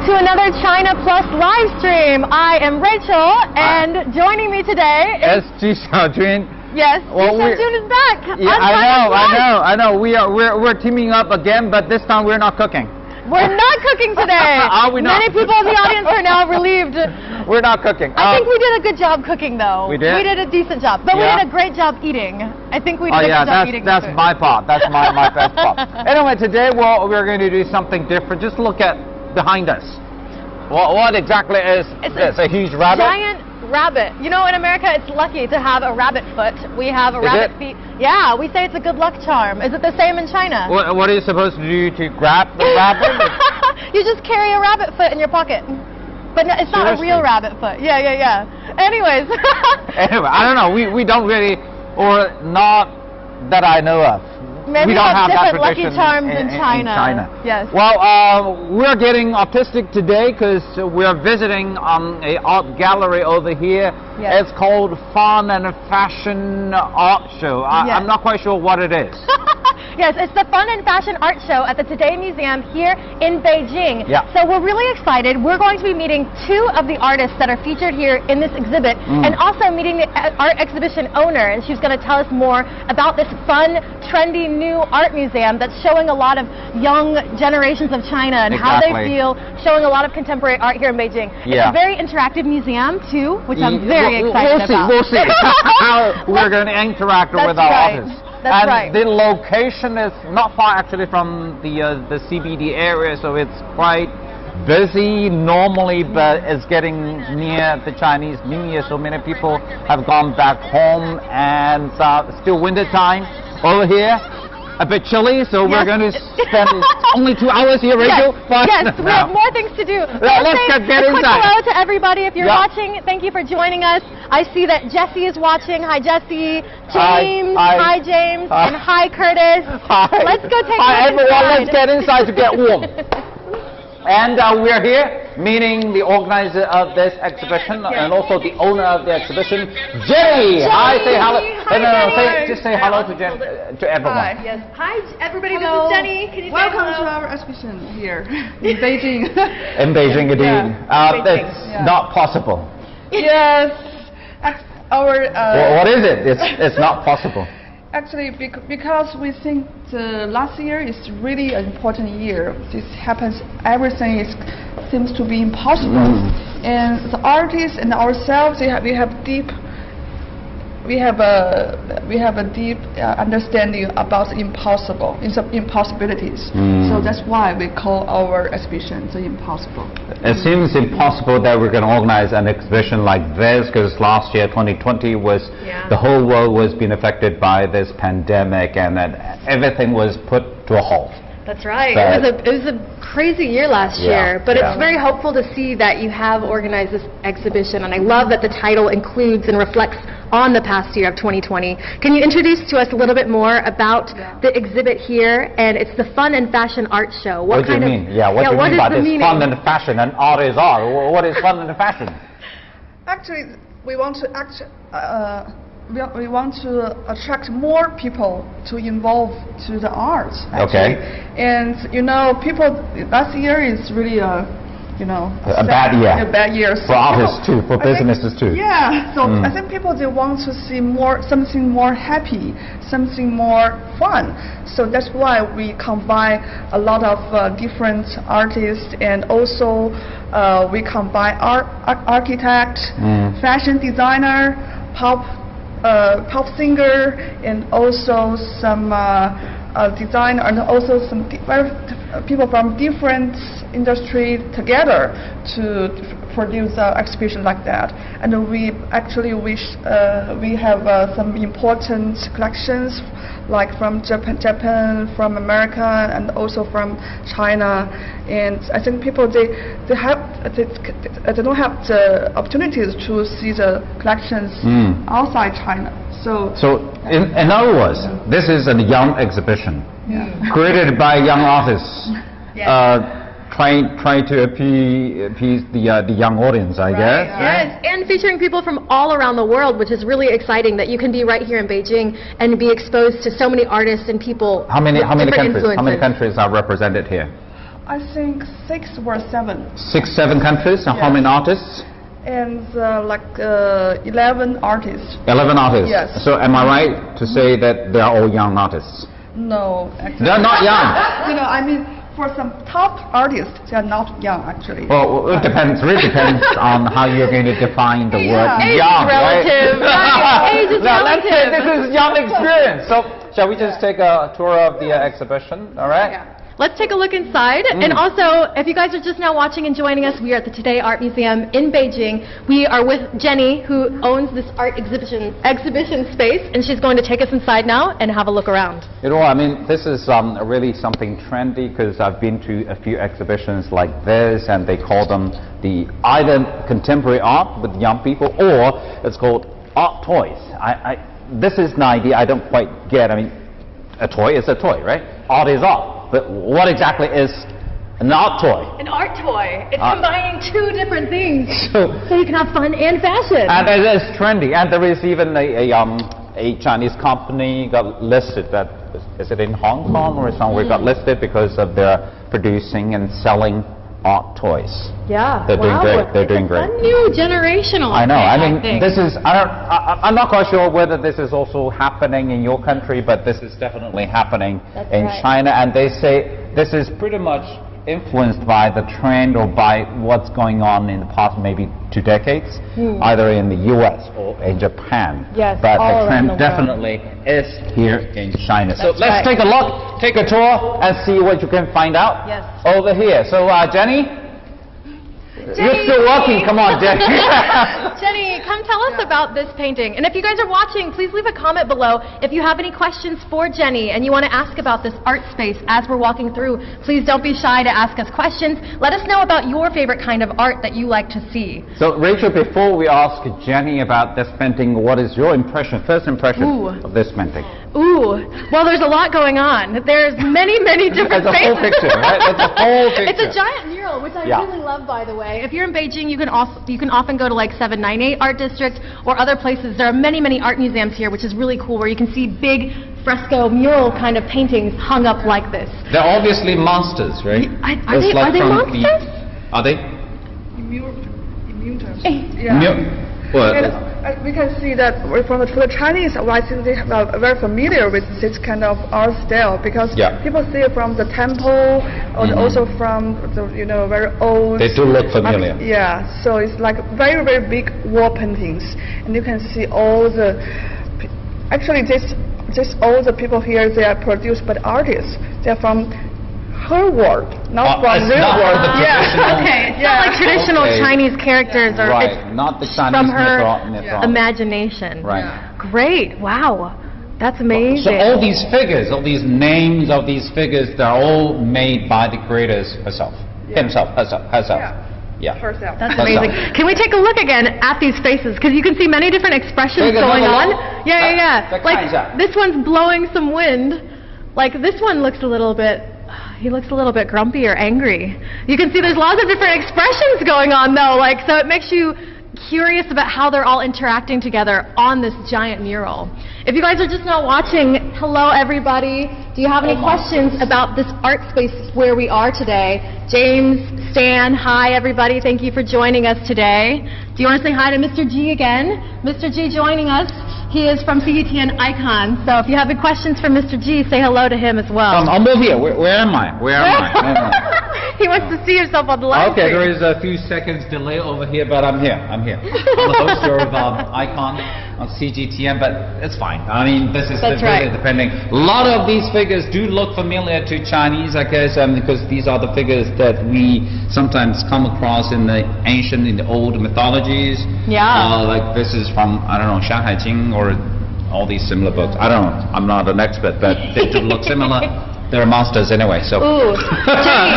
to another China Plus live stream. I am Rachel, and joining me today is Ji Xiaojun. Yes, Well, Ji Xiaojun is back. Yeah, I know. We're teaming up again, but this time we're not cooking. We're not cooking today. Are we not? Many people in the audience are now relieved. We're not cooking. I think we did a good job cooking, though. We did? We did a decent job, but we did a great job eating. I think we did a good job eating. That's my part. That's my best part. Anyway, today we're going to do something different. Just look at behind us. What exactly is this? A huge rabbit? Giant rabbit. You know, in America, it's lucky to have a rabbit foot. We have a rabbit feet. Yeah, we say it's a good luck charm. Is it the same in China? What are you supposed to do to grab the rabbit? You just carry a rabbit foot in your pocket. But no, it's not a real rabbit foot. Yeah. Anyways. Anyway, I don't know. We don't really, or not that I know of. Maybe we don't have different that lucky charms in China. Yes. Well, we're getting artistic today because we're visiting a art gallery over here. Yes. It's called Fun and Fashion Art Show. I'm not quite sure what it is. Yes, it's the Fun and Fashion Art Show at the Today Museum here in Beijing. Yeah. So we're really excited. We're going to be meeting two of the artists that are featured here in this exhibit, and also meeting the art exhibition owner, and she's going to tell us more about this fun, trendy new art museum that's showing a lot of young generations of China and how they feel, showing a lot of contemporary art here in Beijing. It's a very interactive museum too, which I'm very excited about. We'll see how we're going to interact with our artists. That's right. The location is not far actually from the CBD area, so it's quite busy normally, but it's getting near the Chinese New Year, so many people have gone back home, and still winter time over here. A bit chilly, so we're going to spend only 2 hours here, Rachel. Yes, we have more things to do. Let's get inside. A quick inside. hello to everybody. If you're watching, thank you for joining us. I see that Jesse is watching. Hi, Jesse. James. Hi, James. And hi, Curtis. Hi. Let's go take a look Hi, everyone. inside. Let's get inside to get warm. And we're here meeting the organizer of this exhibition and also the owner of the exhibition, Jenny. Hi, say hello. Just say hello to everyone. Hi. Yes. Hi, everybody. This is Jenny. Can you Welcome say hello? to our exhibition here in Beijing. In Beijing, indeed. It's not possible. Yes. Our. What is it? It's not possible. Actually, because we think the last year is really an important year. This happens, everything seems to be impossible. And the artists and ourselves, we have a deep understanding about the impossibilities. So that's why we call our exhibition the impossible. It seems impossible that we can organize an exhibition like this, because last year 2020 was the whole world was being affected by this pandemic, and that everything was put to a halt. That's right. It was a crazy year last year, but it's very hopeful to see that you have organized this exhibition, and I love that the title includes and reflects on the past year of 2020. Can you introduce to us a little bit more about the exhibit here? And it's the Fun and Fashion Art Show. What do you mean? What do you mean by this fun and fashion and art is art? What is fun and fashion? Actually, we want to we want to attract more people to involve to the arts. Actually. And people last year is really a bad year. A bad year for artists too, for businesses too. Yeah. So I think people they want to see something more happy, something more fun. So that's why we combine a lot of different artists, and also we combine architect, fashion designer, pop singer, and also some designer, and also some people from different industry together to produce an exhibition like that. And we actually wish we have some important collections, like from Japan, from America, and also from China. And I think people they don't have the opportunities to see the collections outside China. So in other words, this is a young exhibition created by young artists, trying to appease the young audience, I guess. Yes, and featuring people from all around the world, which is really exciting that you can be right here in Beijing and be exposed to so many artists and people. How many countries are represented here? I think 6 or 7. 6, 7 countries. And how many artists? And 11 artists. 11 artists. Yes. So am I right to say that they are all young artists? No, actually. They're not young. I mean, for some top artists, they are not young actually. Well, it depends. Really depends on how you're going to define the word Age young, is relative. right? Age is Now, let's say relative. this is young experience. So, shall we just take a tour of the exhibition? All right. Yeah. Let's take a look inside. And also, if you guys are just now watching and joining us, we are at the Today Art Museum in Beijing. We are with Jenny, who owns this art exhibition space, and she's going to take us inside now and have a look around. You know, I mean, this is really something trendy because I've been to a few exhibitions like this, and they call them the either contemporary art with young people, or it's called art toys. This is an idea I don't quite get. I mean, a toy is a toy, right? Art is art. But what exactly is an art toy? An art toy. It's combining two different things. So you can have fun and fashion. And it is trendy. And there is even a Chinese company got listed that, is it in Hong Kong or somewhere, got listed because of their producing and selling art toys. Yeah. They're doing great. They're doing great. A new generational. I know. Thing, I mean, this is. I'm not quite sure whether this is also happening in your country, but this is definitely happening in China. And they say this is pretty much influenced by the trend or by what's going on in the past maybe 2 decades, either in the U.S. or in Japan. Yes, but all the trend around the definitely is here in China. So That's let's take a look, take a tour, and see what you can find out over here. So Jenny? You're still working. Come on, Jenny. Jenny, come tell us about this painting. And if you guys are watching, please leave a comment below. If you have any questions for Jenny and you want to ask about this art space as we're walking through, please don't be shy to ask us questions. Let us know about your favorite kind of art that you like to see. So, Rachel, before we ask Jenny about this painting, what is your impression, first impression of this painting? Ooh, well, there's a lot going on. There's many, many different It's a whole picture, right? It's a whole picture. It's a giant mural, which I really love, by the way. If you're in Beijing, you can often go to like 798 Art District or other places. There are many, many art museums here, which is really cool, where you can see big fresco mural kind of paintings hung up like this. They're obviously monsters, right? Are they monsters? Are they? Immuters. Yeah. And we can see that for the Chinese, I think they are very familiar with this kind of art style because people see it from the temple or also from the very old. They do look familiar. So it's like very, very big wall paintings, and you can see all the. Actually, all the people here, they are produced by the artists. They are from her world, not from real world. Okay, it's not like traditional Chinese characters or not the Chinese from her imagination. Great, wow, that's amazing. So all these figures, all these names of these figures, they're all made by the creators herself, herself. Herself. That's amazing. Can we take a look again at these faces? Because you can see many different expressions going on. Like this one's blowing some wind. Like this one looks a little bit. He looks a little bit grumpy or angry. You can see there's lots of different expressions going on though, so it makes you curious about how they're all interacting together on this giant mural. If you guys are just now watching, hello everybody. Do you have any questions about this art space where we are today? James, Stan, hi everybody. Thank you for joining us today. Do you want to say hi to Mr. Ji again? Mr. Ji joining us. He is from CETN Icon, so if you have any questions for Mr. G, say hello to him as well. I'm over here. Where am I? Where am I? He wants to see himself on the live stream. Okay, there is a few seconds delay over here, but I'm here. I'm the host of Icon on CGTN, but it's fine. I mean, this is really depending. A lot of these figures do look familiar to Chinese, I guess, because these are the figures that we sometimes come across in the ancient, in the old mythologies. Like this is from, I don't know, Shanghai Jing or all these similar books. I don't know. I'm not an expert, but they do look similar. They're monsters anyway, so.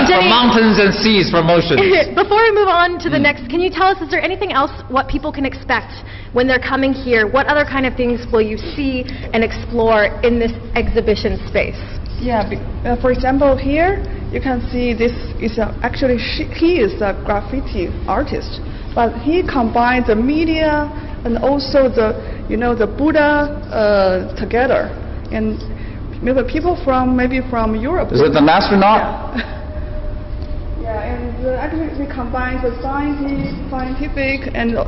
Jenny, mountains and seas from oceans. Before we move on to the next, can you tell us, is there anything else what people can expect when they're coming here? What other kind of things will you see and explore in this exhibition space? For example, here you can see this is actually he is a graffiti artist, but he combines the media and also the the Buddha together, and maybe people from Europe. Is it an astronaut? Actually, we combine the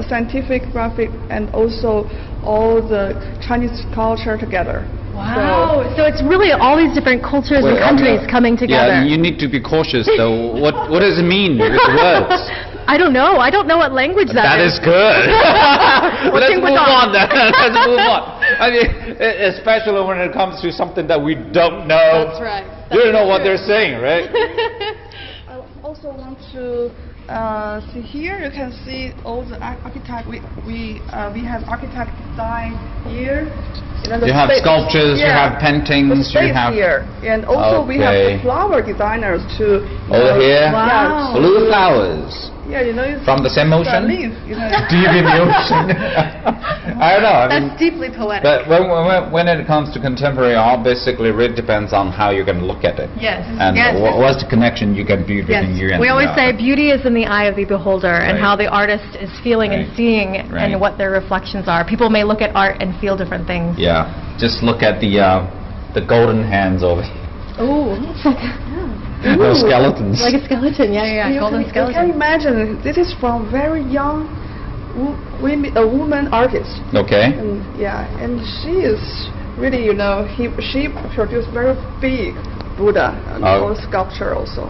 scientific graphic, and also all the Chinese culture together. Wow. So it's really all these different cultures and countries coming together. Yeah, you need to be cautious though. What does it mean with the words? I don't know. I don't know what language that is. That is good. Let's move on then. Let's move on. I mean, especially when it comes to something that we don't know. That's right. You don't know what they're saying, right? I also want to see here. You can see all the architect. We have architect design here. You have sculptures, you have paintings, you have here, and also we have the flower designers too. Over here, wow. Blue flowers. Yeah, you know, it's from the same ocean. Leaf, you know. Deep in the ocean. I don't know. That's deeply poetic. But when it comes to contemporary art, basically, it really depends on how you're going to look at it. Yes. And what's the connection you can build between you and we always say artist. beauty is in the eye of the beholder, and how the artist is feeling and seeing, and what their reflections are. People may look at art and feel different things. Yeah. Just look at the golden hands over here. Oh, Those skeletons. Like a skeleton, golden skeleton. You can imagine, this is from very young a woman artist. Okay. And she is really, you know, she produced very big Buddha and all sculpture also.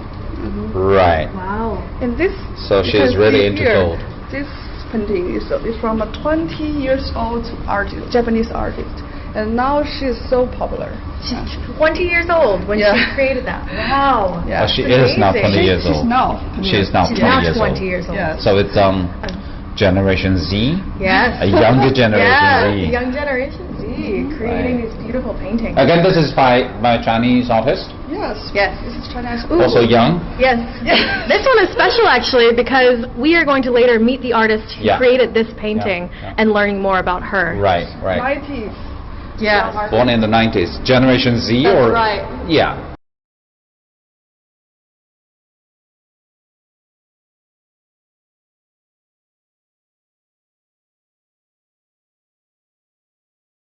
Right. Wow. And this. So she is really into gold. This painting is from a 20 years old artist, Japanese artist. And now she's so popular. She's 20 years old when she created that. Wow. Yeah. She is now 20 years old. She is now 20 years old. Yes. So it's Generation Z. Yes. A younger Generation Z. The young Generation Z creating these beautiful paintings. Again, this is by Chinese artist. Yes. This is Chinese. Also young. Yes. This one is special actually because we are going to later meet the artist who created this painting and learning more about her. Right. 90s. Yeah. Born in the 90s. Generation Z. That's or right. Yeah.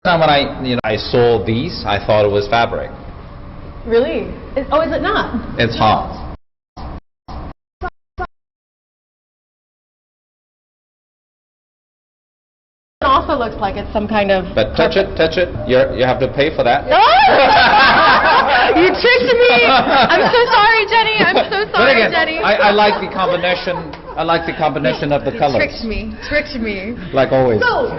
When I saw these, I thought it was fabric. Really? Is it not? It's hot. It also looks like it's some kind of. But touch it. You have to pay for that. You tricked me. I'm so sorry, Jenny. I'm so sorry, But again, Jenny. I like the combination. I like the combination of the colors. Tricked me. Like always. No.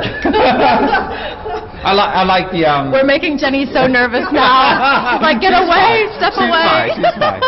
I like the. We're making Jenny so nervous now. She's like, get away, step away. She's fine.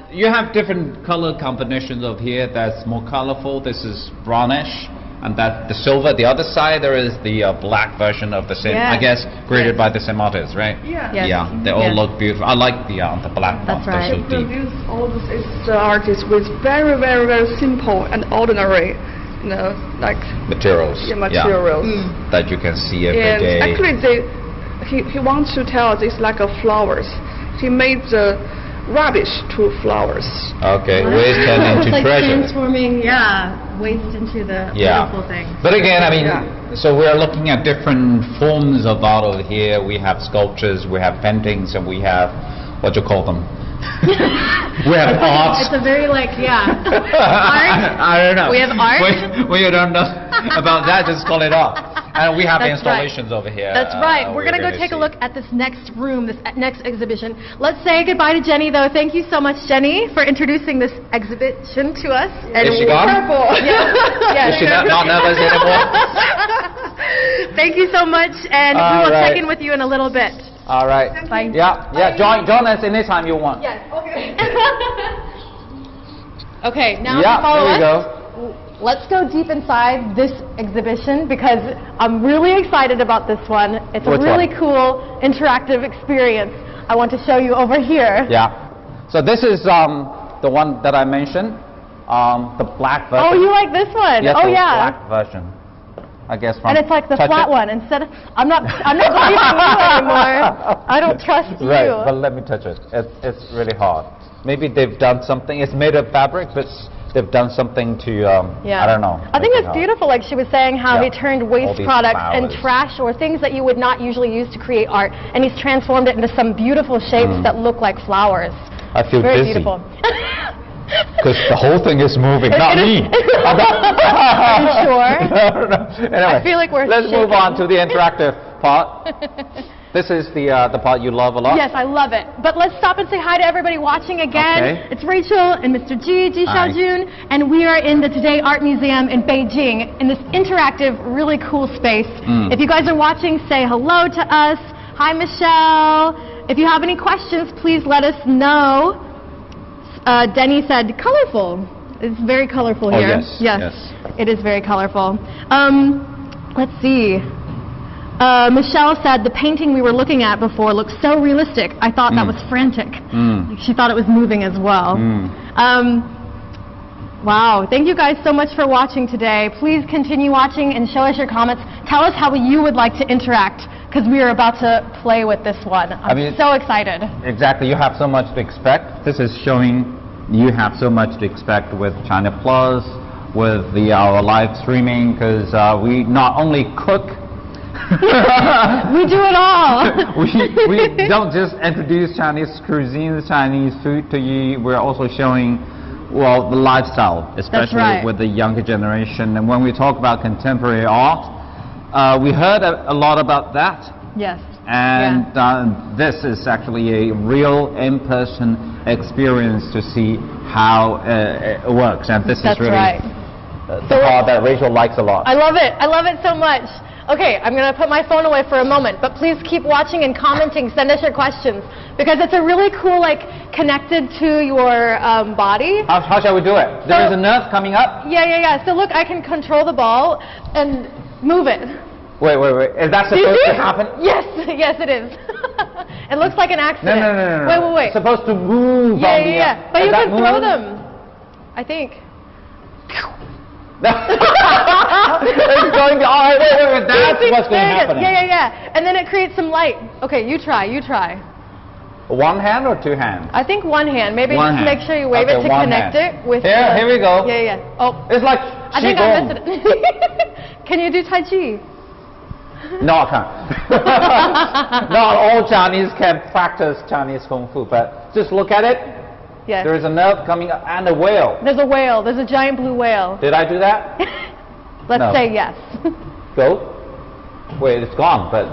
You have different color combinations of here. That's more colorful. This is brownish. And that the silver, the other side, there is the black version of the same, I guess, created by the same artist, right? Yeah. They all look beautiful. I like the black ones. That's right. They're so deep. Produce all these artists with very, very, very simple and ordinary, you know, like materials. Materials. That you can see every day. Actually, he wants to tell this like a flowers. He made the rubbish to flowers. Okay, waste turned into like treasure. Transforming, waste into the beautiful thing. But again, I mean, so we're looking at different forms of art over here. We have sculptures, we have paintings, and we have, what do you call them? We have art. It's a very art. I don't know. We have art. We don't know about that, just call it art. And we have installations over here. That's right. We're going to go take a look at this next room, this next exhibition. Let's say goodbye to Jenny, though. Thank you so much, Jenny, for introducing this exhibition to us. And is she gone? Is she not nervous anymore? Thank you so much, and we will check in with you in a little bit. All right. Bye. Yeah. Join us anytime you want. Yes. Okay. Okay. Now here follow us. we go. Let's go deep inside this exhibition because I'm really excited about this one. It's a really cool interactive experience I want to show you over here. Yeah. So this is the one that I mentioned, the black version. Oh, you like this one? Yes, black version. I guess from and it's like the flat one instead of I'm not believing you anymore. I don't trust you. Right, but let me touch it. It's really hard. Maybe they've done something. It's made of fabric, but they've done something to, I don't know. I think it's beautiful, like she was saying, how he turned waste products and trash or things that you would not usually use to create art, and he's transformed it into some beautiful shapes that look like flowers. I feel very dizzy. beautiful. Because the whole thing is moving, not me. Are you sure? No. Anyway, I feel like let's move on to the interactive part. This is the part you love a lot? Yes, I love it. But let's stop and say hi to everybody watching again. Okay. It's Rachel and Mr. Ji Xiaojun, and we are in the Today Art Museum in Beijing in this interactive, really cool space. If you guys are watching, say hello to us. Hi, Michelle. If you have any questions, please let us know. Denny said colorful. It's very colorful here. Yes. It is very colorful. Let's see. Michelle said the painting we were looking at before looked so realistic. I thought that was frantic. She thought it was moving as well. Wow. Thank you guys so much for watching today. Please continue watching and show us your comments. Tell us how you would like to interact, because we are about to play with this one. I'm so excited. Exactly. You have so much to expect. This is showing you have so much to expect with China Plus, with our live streaming, because we not only cook, we do it all. we don't just introduce Chinese cuisine, Chinese food to you. We're also showing, well, the lifestyle, especially with the younger generation. And when we talk about contemporary art, we heard a lot about that. Yes. And this is actually a real in-person experience to see how it works. And this is really the part that Rachel likes a lot. I love it. I love it so much. Okay, I'm going to put my phone away for a moment, but please keep watching and commenting. Send us your questions, because it's a really cool, connected to your body. How shall we do it? There is a nerve coming up? Yeah. So look, I can control the ball and move it. Wait. Is that supposed to happen? Yes, it is. It looks like an accident. No. Wait. It's supposed to move. Yeah. But you can throw them, I think. It's going to, wait, that's what's going to happen. Yeah. And then it creates some light. Okay, you try. One hand or two hands? I think one hand. Maybe one just hand. make sure you wave it to connect it with here we go. Yeah. Oh. It's like I think I missed it. Can you do Tai Chi? No, I can't. Not all Chinese can practice Chinese Kung Fu, but just look at it. Yes. There is a nerve coming up and a whale. There's a whale. There's a giant blue whale. Did I do that? Let's say yes. Go. Wait, it's gone, but...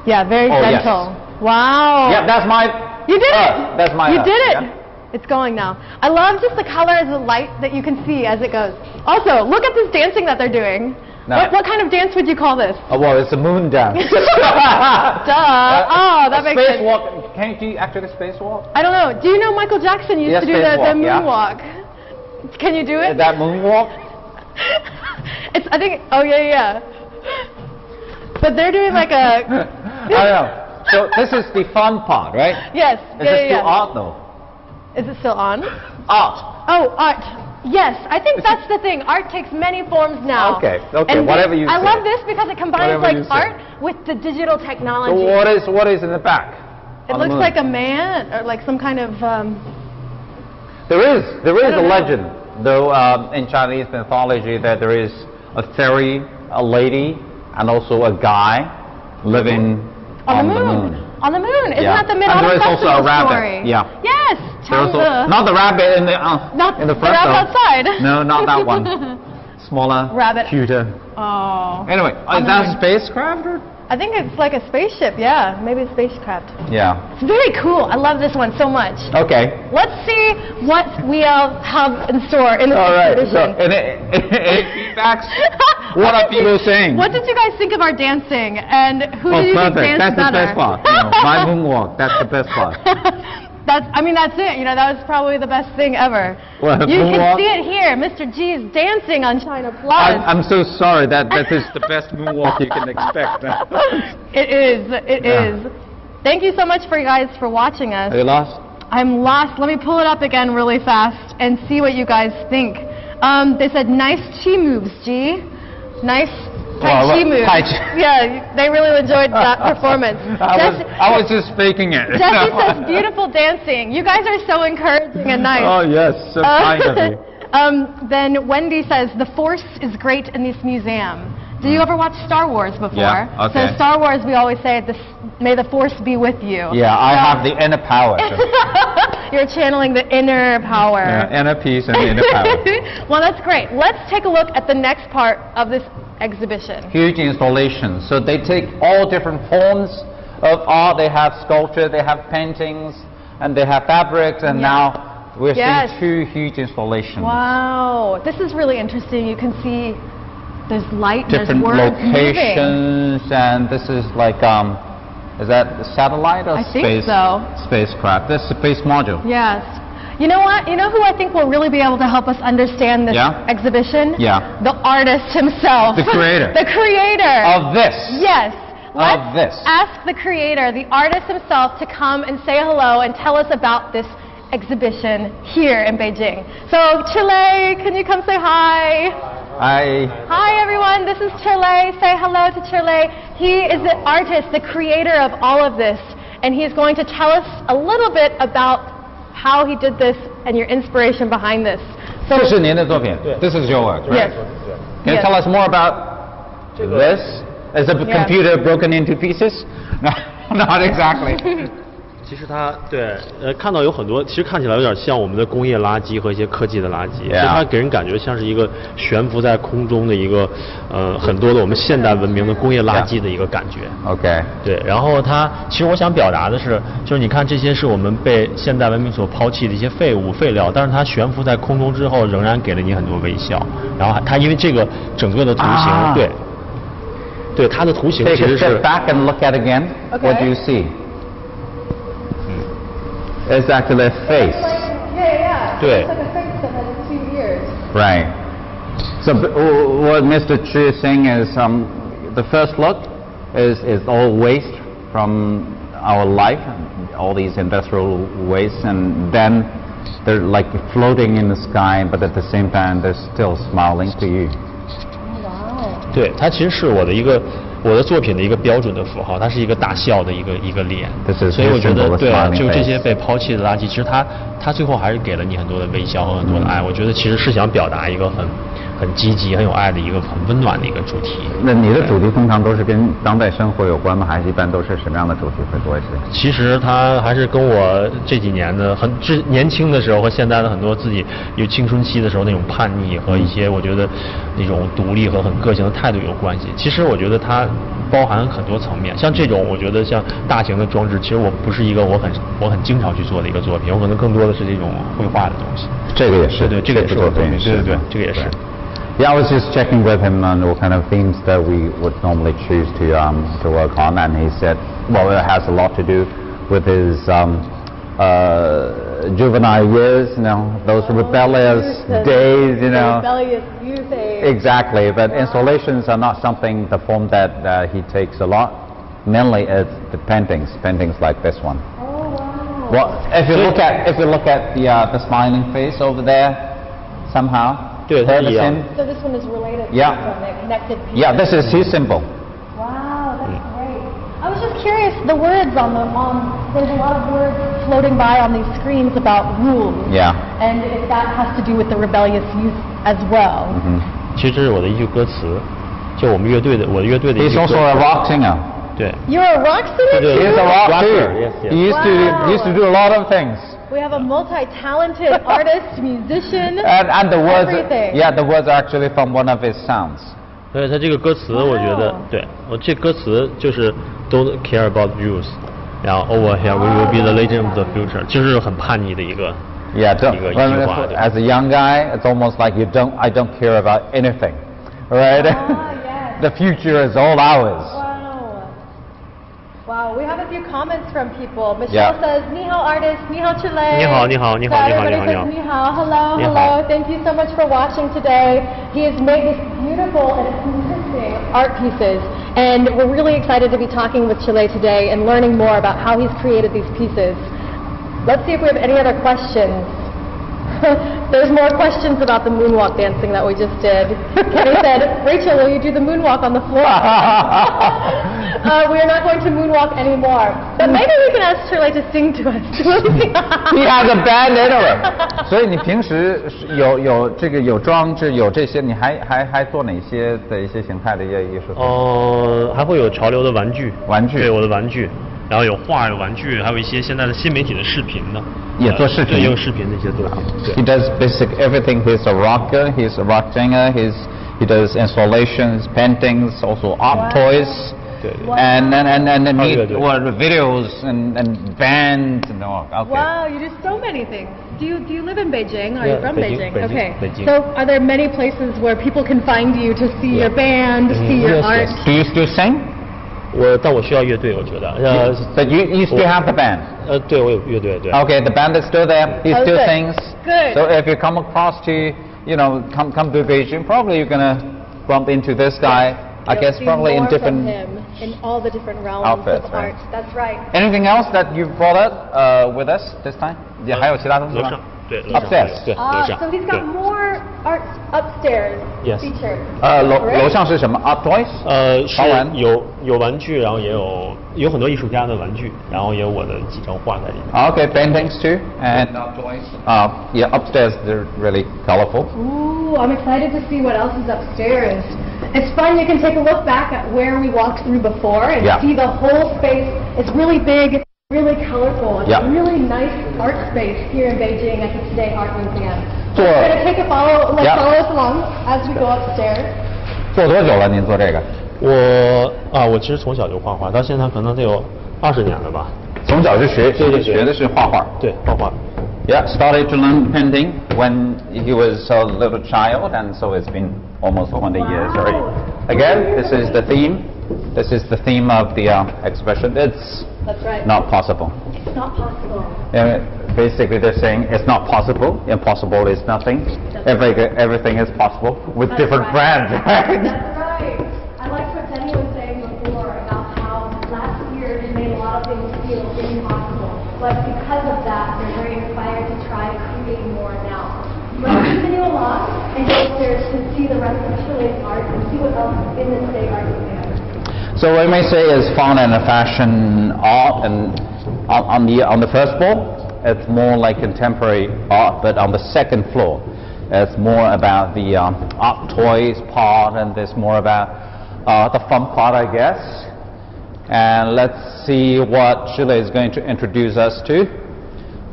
Yeah, very gentle. Yes. Wow. Yeah, that's my... You did it. That's my... You did it. Yeah. It's going now. I love just the colors of light that you can see as it goes. Also, look at this dancing that they're doing. No. What kind of dance would you call this? Well, it's a moon dance. Duh. Oh, that makes sense. Spacewalk. Can you actually spacewalk? I don't know. Do you know Michael Jackson used to do the moonwalk? Yeah. Can you do it? That moonwalk? I think. Oh yeah. But they're doing like a. I don't know. So this is the fun part, right? Yes. Is it still art though? Is it still on? Art. Oh, art. Yes, I think that's the thing. Art takes many forms now. Okay, and whatever you say. I love this because it combines art with the digital technology. So what is in the back? It looks like a man or like some kind of. There is a legend, though, in Chinese mythology, that there is a fairy, a lady, and also a guy living on the moon. On the moon, isn't that the Mid-Autumn Festival story? Also a rabbit. Yeah. Yes. Not the rabbit in the in the front. The rabbit outside. No, not that one. Smaller. Rabbit. Cuter. Oh. Anyway, is that a spacecraft? I think it's like a spaceship. Yeah, maybe a spacecraft. Yeah. It's very cool. I love this one so much. Okay. Let's see what we have in store in this exhibition. So, any feedbacks? What are people saying? What did you guys think of our dancing, and who did you think danced better? That's the best part. My moonwalk. That's the best part. That's it. That was probably the best thing ever. You can see it here. Mr. G is dancing on China Plus. I'm so sorry. That is the best moonwalk you can expect. It is. Thank you so much for you guys for watching us. Are you lost? I'm lost. Let me pull it up again really fast and see what you guys think. They said nice chi moves, G. Nice Tai Chi moves. Yeah, they really enjoyed that performance. I was just faking it. Jesse says beautiful dancing. You guys are so encouraging and nice. Oh yes, so kind of you. Then Wendy says the Force is great in this museum. Do you ever watch Star Wars before? Yeah, okay. So Star Wars, we always say, may the Force be with you. Yeah, I have the inner power. You're channeling the inner power. Yeah, inner peace and inner power. Well, that's great. Let's take a look at the next part of this exhibition. Huge installations. So they take all different forms of art. They have sculpture, they have paintings, and they have fabrics, and now we're seeing 2 huge installations. Wow, this is really interesting. You can see there's light, different there's words locations, moving. and this is like, is that a satellite or I think so. Spacecraft? This is a space module. Yes. You know what? You know who I think will really be able to help us understand this exhibition? Yeah. The artist himself. The creator. The creator. Of this. Yes. Of this. Let's ask the creator, the artist himself, to come and say hello and tell us about this exhibition here in Beijing. So, Chile, can you come say hi? Hi. Hi, everyone. This is Chile. Say hello to Chile. He is the artist, the creator of all of this, and he's going to tell us a little bit about how he did this and your inspiration behind this. So, 这是您的作品. This is your work, right? Yes. Can you tell us more about this? Is the computer broken into pieces? No, not exactly. 其实它看到有很多，其实看起来有点像我们的工业垃圾和一些科技的垃圾，所以它给人感觉像是一个悬浮在空中的一个很多的我们现代文明的工业垃圾的一个感觉。OK。对，然后其实我想表达的是，就是你看这些是我们被现代文明所抛弃的一些废物废料，但是它悬浮在空中之后，仍然给了你很多微笑。然后它因为这个整个的图形，对它的图形其实是。Take a step back and look at again. What do you see? It's actually a face. Yeah. It's like a face that has 2 ears. Right. So what Mr. Chu is saying is the first look is all waste from our life, all these industrial waste, and then they're like floating in the sky, but at the same time they're still smiling to you. Wow. 对，它其实是我的作品的一个标准的符号，它是一个大笑的一个脸，所以我觉得就这些被抛弃的垃圾，其实它最后还是给了你很多的微笑和很多的爱。我觉得其实是想表达一个很积极、很有爱的一个很温暖的一个主题。那你的主题通常都是跟当代生活有关吗？还是一般都是什么样的主题会多一些？其实它还是跟我这几年的年轻的时候和现在的很多自己有青春期的时候那种叛逆和一些我觉得那种独立和很个性的态度有关系。其实我觉得它包含很多层面，像这种我觉得像大型的装置，其实我不是一个我很经常去做的一个作品，我可能更多的是这种绘画的东西。这个也是，对，这个也是我的作品，对，这个也是。Yeah, I was just checking with him on what kind of themes that we would normally choose to work on, and he said, well, it has a lot to do with his juvenile years, those rebellious days, Rebellious youth age. Exactly, but installations are not something, the form that he takes a lot. Mainly it's the paintings like this one. Oh wow. Well, if you look at the smiling face over there, somehow. So this one is related to the connected pieces. Yeah, this is his symbol. Wow, that's great. I was just curious, the words on them, there's a lot of words floating by on these screens about rules. Yeah. And if that has to do with the rebellious youth as well. 其实这是我的一句歌词，就我的乐队的一句歌词。He's also a rock singer. 对。You're a rock singer too? He's a rock singer. Yes. He used to do a lot of things. We have a multi-talented artist, musician, and the words, everything. Yeah, the words are actually from one of his sounds. 所以他这个歌词，我觉得，对我这歌词就是 Don't care about rules， 然后 Over here we will be the legend of the future， 就是很叛逆的一个 Yeah, 一句话。As a young guy, it's almost like I don't care about anything, right? Yes. The future is all ours. Wow, we have a few comments from people. Michelle says, "Ni hao artist, ni hao Chile." Ni hao. So everybody says ni hao. Hello. Thank you so much for watching today. He has made these beautiful and interesting art pieces, and we're really excited to be talking with Chile today and learning more about how he's created these pieces. Let's see if we have any other questions. There's more questions about the moonwalk dancing that we just did. Kenny said, Rachel, will you do the moonwalk on the floor? We are not going to moonwalk anymore. But maybe we can ask Shirley to sing to us. He has a band anyway. 所以你平时有这个有装置有这些，你还做哪些的一些形态的艺术？还会有潮流的玩具。对，我的玩具。然后有画、有玩具，还有一些现在的新媒体的视频的，也做视频，也有视频的一些作品。He does basic everything. He's a rocker. He's a rock singer. He does installations, paintings, also art toys. And videos and bands and all. Okay. Wow, you do so many things. Do you live in Beijing? Are you from Beijing? Okay. Beijing. So are there many places where people can find you to see your band, to see your art? Do you still sing? 但我需要乐队，我觉得。But you still have the band? 对，我有乐队，对。Okay, the band is still there. He still sings. Good. So if you come across come to Beijing, probably you're gonna bump into this guy. I guess probably in different in all the different realms outfits, of art. That's right. Anything else that you brought up with us this time? 也还有其他东西吗？Upstairs. 对，楼上。 So he's got more art upstairs featured. 楼上是什么 ？Art toys? 是有玩具，然后也有很多艺术家的玩具，然后也有我的几张画在里面。Okay, paintings too, and art toys. Yeah, upstairs they're really colorful. Ooh, I'm excited to see what else is upstairs. It's fun. You can take a look back at where we walked through before and see the whole space. It's really big, really colorful. It's a really nice art space here in Beijing at the Today Art Museum. So we're going to take follow us along as we go upstairs. 做多久了？您做这个？我其实从小就画画，到现在可能得有20年了吧。从小就学的是画画。对，画画。Yeah, started to learn painting when he was a little child, and so it's been almost 20 years already. Again, this is the theme. This is the theme of the exhibition. That's right. Not possible. It's not possible. Basically, they're saying it's not possible. Impossible is nothing. Everything is possible with different brands. That's right. I liked what Jenny was saying before about how last year they made a lot of things feel impossible. But because of that, they're very inspired to try creating more now. Let's continue along and go upstairs to see the rest of Chile's art and see what else is in the Today Art Museum. So what we may say is fun and fashion art, and on the first floor, it's more like contemporary art, but on the second floor, it's more about the art toys part, and there's more about the fun part, I guess. And let's see what Chile is going to introduce us to.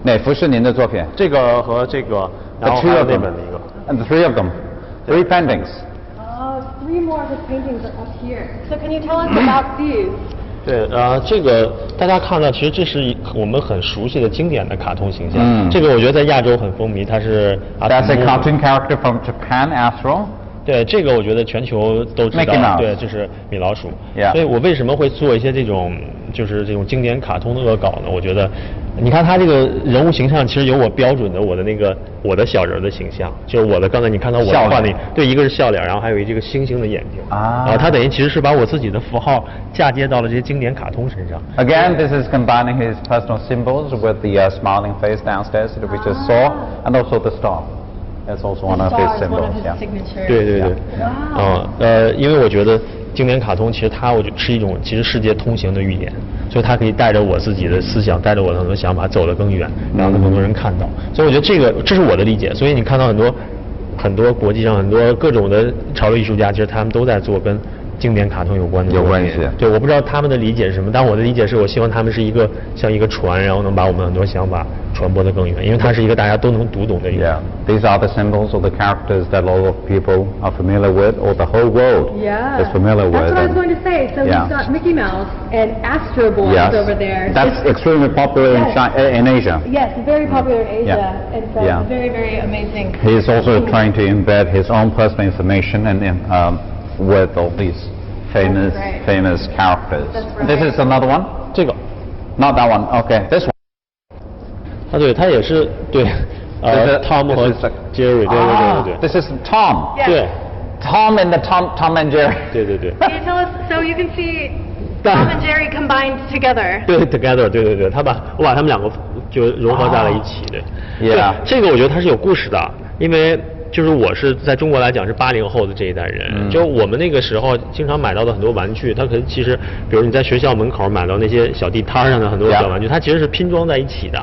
哪幅是您的作品？这个和这个，然后还有那本的一个。And the three of them, 3 paintings. Three more of his paintings are up here. So can you tell us about these? 对，这个大家看到，其实这是我们很熟悉的经典的卡通形象。这个我觉得在亚洲很风靡，它是。That's a cartoon character from Japan, Astro. 对，这个我觉得全球都知道，对，就是米老鼠。所以我为什么会做一些这种经典卡通的恶搞呢？我觉得，你看他这个人物形象，其实有我标准的我的小人的形象，就是我的刚才你看到我画的，对，一个是笑脸，然后还有这个星星的眼睛啊，然后他等于其实是把我自己的符号嫁接到了这些经典卡通身上。Again, this is combining his personal symbols with the smiling face downstairs that we just saw, and also the star. That's also one of his symbols. Signatures. 对。因为我觉得经典卡通其实我觉得是一种其实世界通行的语言，所以它可以带着我自己的思想，带着我的很多想法走得更远，让更多人看到。所以我觉得这是我的理解。所以你看到很多国际上很多各种的潮流艺术家，其实他们都在做跟经典卡通有关系。对，我不知道他们的理解是什么，但我的理解是我希望他们是像一个船，然后能把我们很多想法传播得更远，因为它是一个大家都能读懂的语言。These are the symbols or the characters that a lot of people are familiar with, or the whole world is familiar with. That's what I was going to say. So we've got Mickey Mouse and Astro Boy over there. That's extremely popular in Asia. Yes, very popular in Asia. It's very, very amazing. He is also trying to embed his own personal information with all these famous characters. This is another one. 这个 Not that one. Okay, this one. 对，他也是对。Tom 和 Jerry， 对。This is Tom. 对。Tom and Tom and Jerry. 对。Can you tell us? So you can see Tom and Jerry combined together. 对 ，together， 对。我把他们两个就融合在了一起，对。Yeah. 这个我觉得它是有故事的，因为就是我是在中国来讲是80后的这一代人，就我们那个时候经常买到的很多玩具，它可能其实，比如你在学校门口买到那些小地摊上的很多小玩具，它其实是拼装在一起的。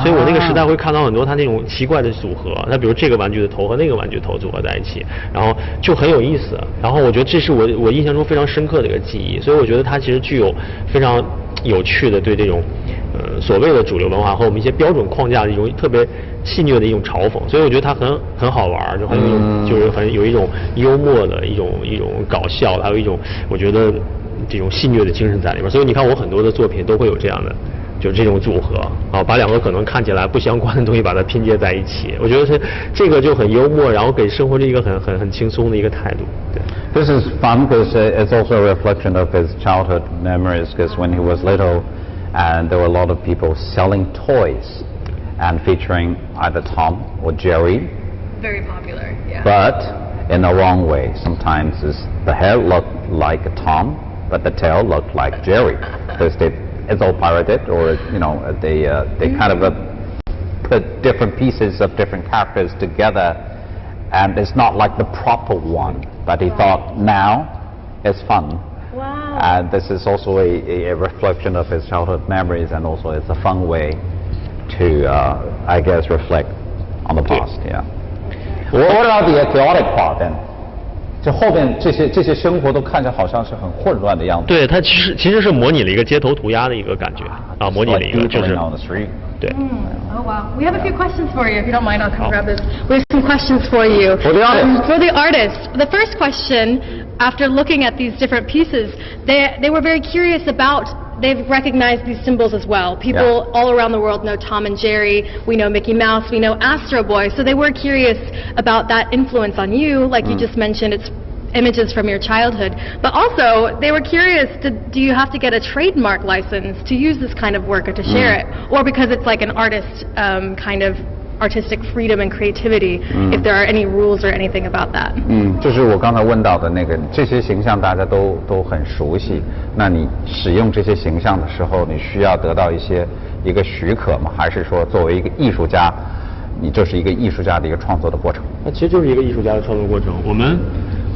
所以我那个时代会看到很多它那种奇怪的组合，那比如这个玩具的头和那个玩具头组合在一起，然后就很有意思。然后我觉得这是我印象中非常深刻的一个记忆，所以我觉得它其实具有非常有趣的对这种所谓的主流文化和我们一些标准框架的一种特别戏谑的一种嘲讽，所以我觉得它很好玩，就很有一种就是很有一种幽默的一种搞笑，还有一种我觉得这种戏谑的精神在里边。所以你看我很多的作品都会有这样的。就这种组合啊，把两个可能看起来不相关的东西把它拼接在一起，我觉得这个就很幽默，然后给生活着一个很轻松的一个态度。对。This is fun because it's also a reflection of his childhood memories. Because when he was little, and there were a lot of people selling toys, and featuring either Tom or Jerry. Very popular. Yeah. But in the wrong way. Sometimes the hair looked like Tom, but the tail looked like Jerry. Because it's all pirated, or they kind of put different pieces of different characters together, and it's not like the proper one. But he thought now it's fun. Wow. And this is also a reflection of his childhood memories, and also it's a fun way to, I guess, reflect on the past. Yeah. What about the chaotic part then? 就后边这些生活都看着好像是很混乱的样子。对，它其实是模拟了一个街头涂鸦的一个感觉啊，模拟了一个就是。对。Oh wow. We have a few questions for you. If you don't mind, I'll come grab this. We have some questions for you. For the artist. For the artist. The first question, after looking at these different pieces, they were very curious about. They've recognized these symbols as well. People all around the world know Tom and Jerry. We know Mickey Mouse. We know Astro Boy. So they were curious about that influence on you. Like you just mentioned, it's images from your childhood. But also, they were curious, do you have to get a trademark license to use this kind of work or to share it? Or because it's like an artist kind of artistic freedom and creativity, if there are any rules or anything about that. 就是我刚才问到的那个，这些形象大家都很熟悉。那你使用这些形象的时候，你需要得到一个许可吗？还是说作为一个艺术家，你这是一个艺术家的一个创作的过程？那其实就是一个艺术家的创作过程。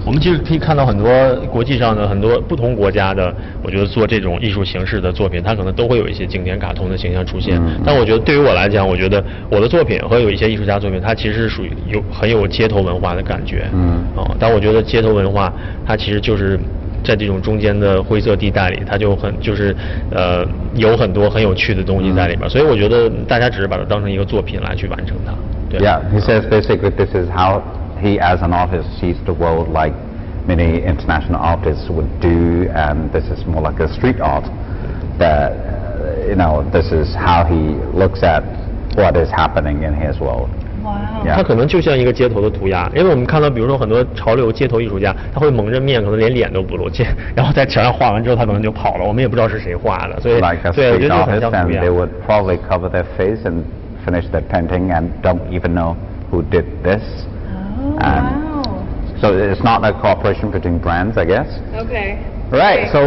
我们其实可以看到很多国际上的很多不同国家的，我觉得做这种艺术形式的作品，它可能都会有一些经典卡通的形象出现。但我觉得对于我来讲，我觉得我的作品和有一些艺术家作品，它其实是属于很有街头文化的感觉。但我觉得街头文化它其实就是在这种中间的灰色地带里，它就有很多很有趣的东西在里边。所以我觉得大家只是把它当成一个作品来去完成它。对。Yeah, he says basically this is how he as an artist sees the world like many international artists would do, and this is more like a street art. That this is how he looks at what is happening in his world. Wow. 它可能就像一个街头的涂鸦，因为我们看到，比如说很多潮流街头艺术家，他会蒙着面，可能连脸都不露，然后在墙上画完之后，他可能就跑了，我们也不知道是谁画的，所以 like a 对，我觉 street 得就很 artist, 像涂 and 鸦。 they would probably cover their face and finish their painting and don't even know who did this. Oh, wow. So it's not a cooperation between brands, I guess. Okay. Right. So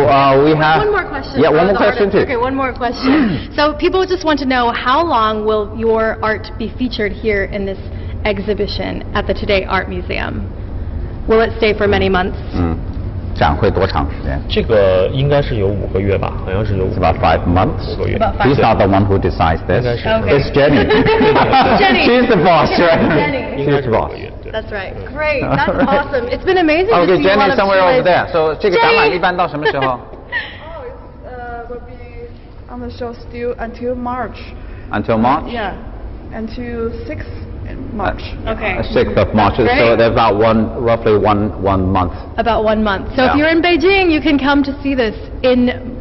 we have one more question. Yeah, one more question too. Okay, one more question. So people just want to know, how long will your art be featured here in this exhibition at the Today Art Museum? Will it stay for many months? 展会多长时间？这个应该是有5个月吧，好像是有 About 5 months. 5个月。 He's not the one who decides this. Okay. It's Jenny. Jenny. She's the boss, right? Jenny. She's the boss. That's right. Great. That's awesome. It's been amazing to Okay, see a lot Jenny of somewhere over Chile's- there. So 这个展览一般到什么时候？ Oh, it will be on the show still until March. Until March? Yeah, until 6th in March. Okay. 6th of March. Great. So there's about roughly one month. About 1 month. So if Yeah. you're in Beijing, you can come to see this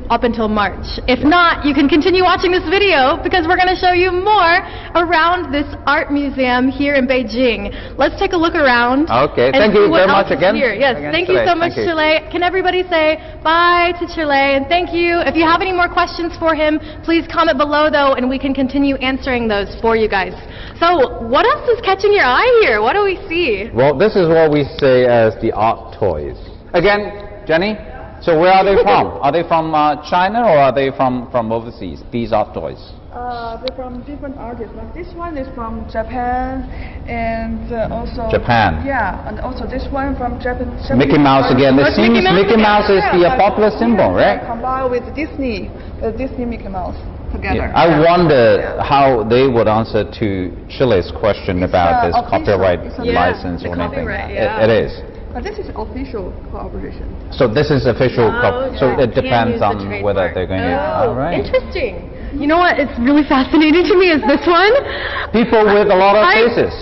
up until March. If not, you can continue watching this video because we're going to show you more around this art museum here in Beijing. Let's take a look around. Okay, and thank see you what very else much is again. Here. Yes, Again, thank you Chile. so much, Thank you. Chile. Can everybody say bye to Chile? And thank you. If you have any more questions for him, please comment below though, and we can continue answering those for you guys. So, what else is catching your eye here? What do we see? Well, this is what we say as the art toys. Again, Jenny, so where are they from? Are they from China, or are they from overseas, these art toys? They're from different artists. Like this one is from Japan, and also Japan. Yeah, and also this one from Japan. Mickey Mouse again. It seems Mickey Mouse is the popular symbol, right? Combined with Disney, Disney Mickey Mouse together. Yeah. I wonder how they would answer to Chile's question about this copyright license or anything. It is. But this is official cooperation. So this is official. So it depends on whether they're going to. Oh, all right. interesting. You know what? It's really fascinating to me is this one. People with a lot of faces.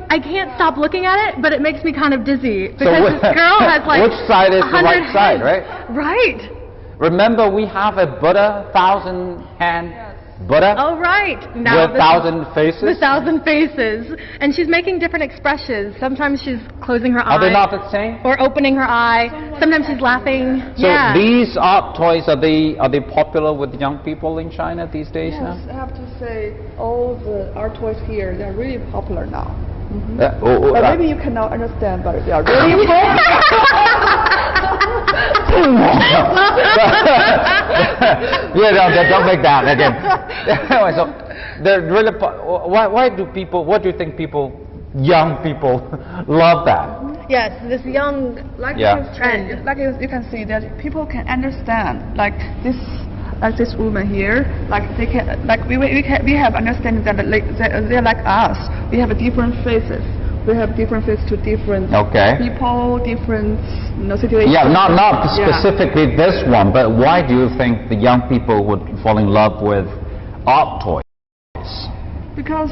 I can't stop looking at it, but it makes me kind of dizzy because this girl has like which side is the right side, right? Right. Remember, we have a Buddha, 1,000-hand Buddha. Oh, right. Now with 1,000 faces. The 1,000 faces, and she's making different expressions. Sometimes she's closing her eye. Are they not the same? Or opening her eye. Sometimes she's laughing. So these art toys, are they popular with young people in China these days now? Yes, I have to say, all the art toys here, they're really popular now. But maybe you cannot understand, but they are really popular. Yeah, don't make that again. Anyway, so they're really. What do you think young people, love that? Yes, this young trend. Like you can see that people can understand, like this woman here, like they can, like we have understanding that they're like us. We have different faces. We have different faces to different people, different situations. Yeah, not specifically this one, but why do you think the young people would fall in love with art toys? Because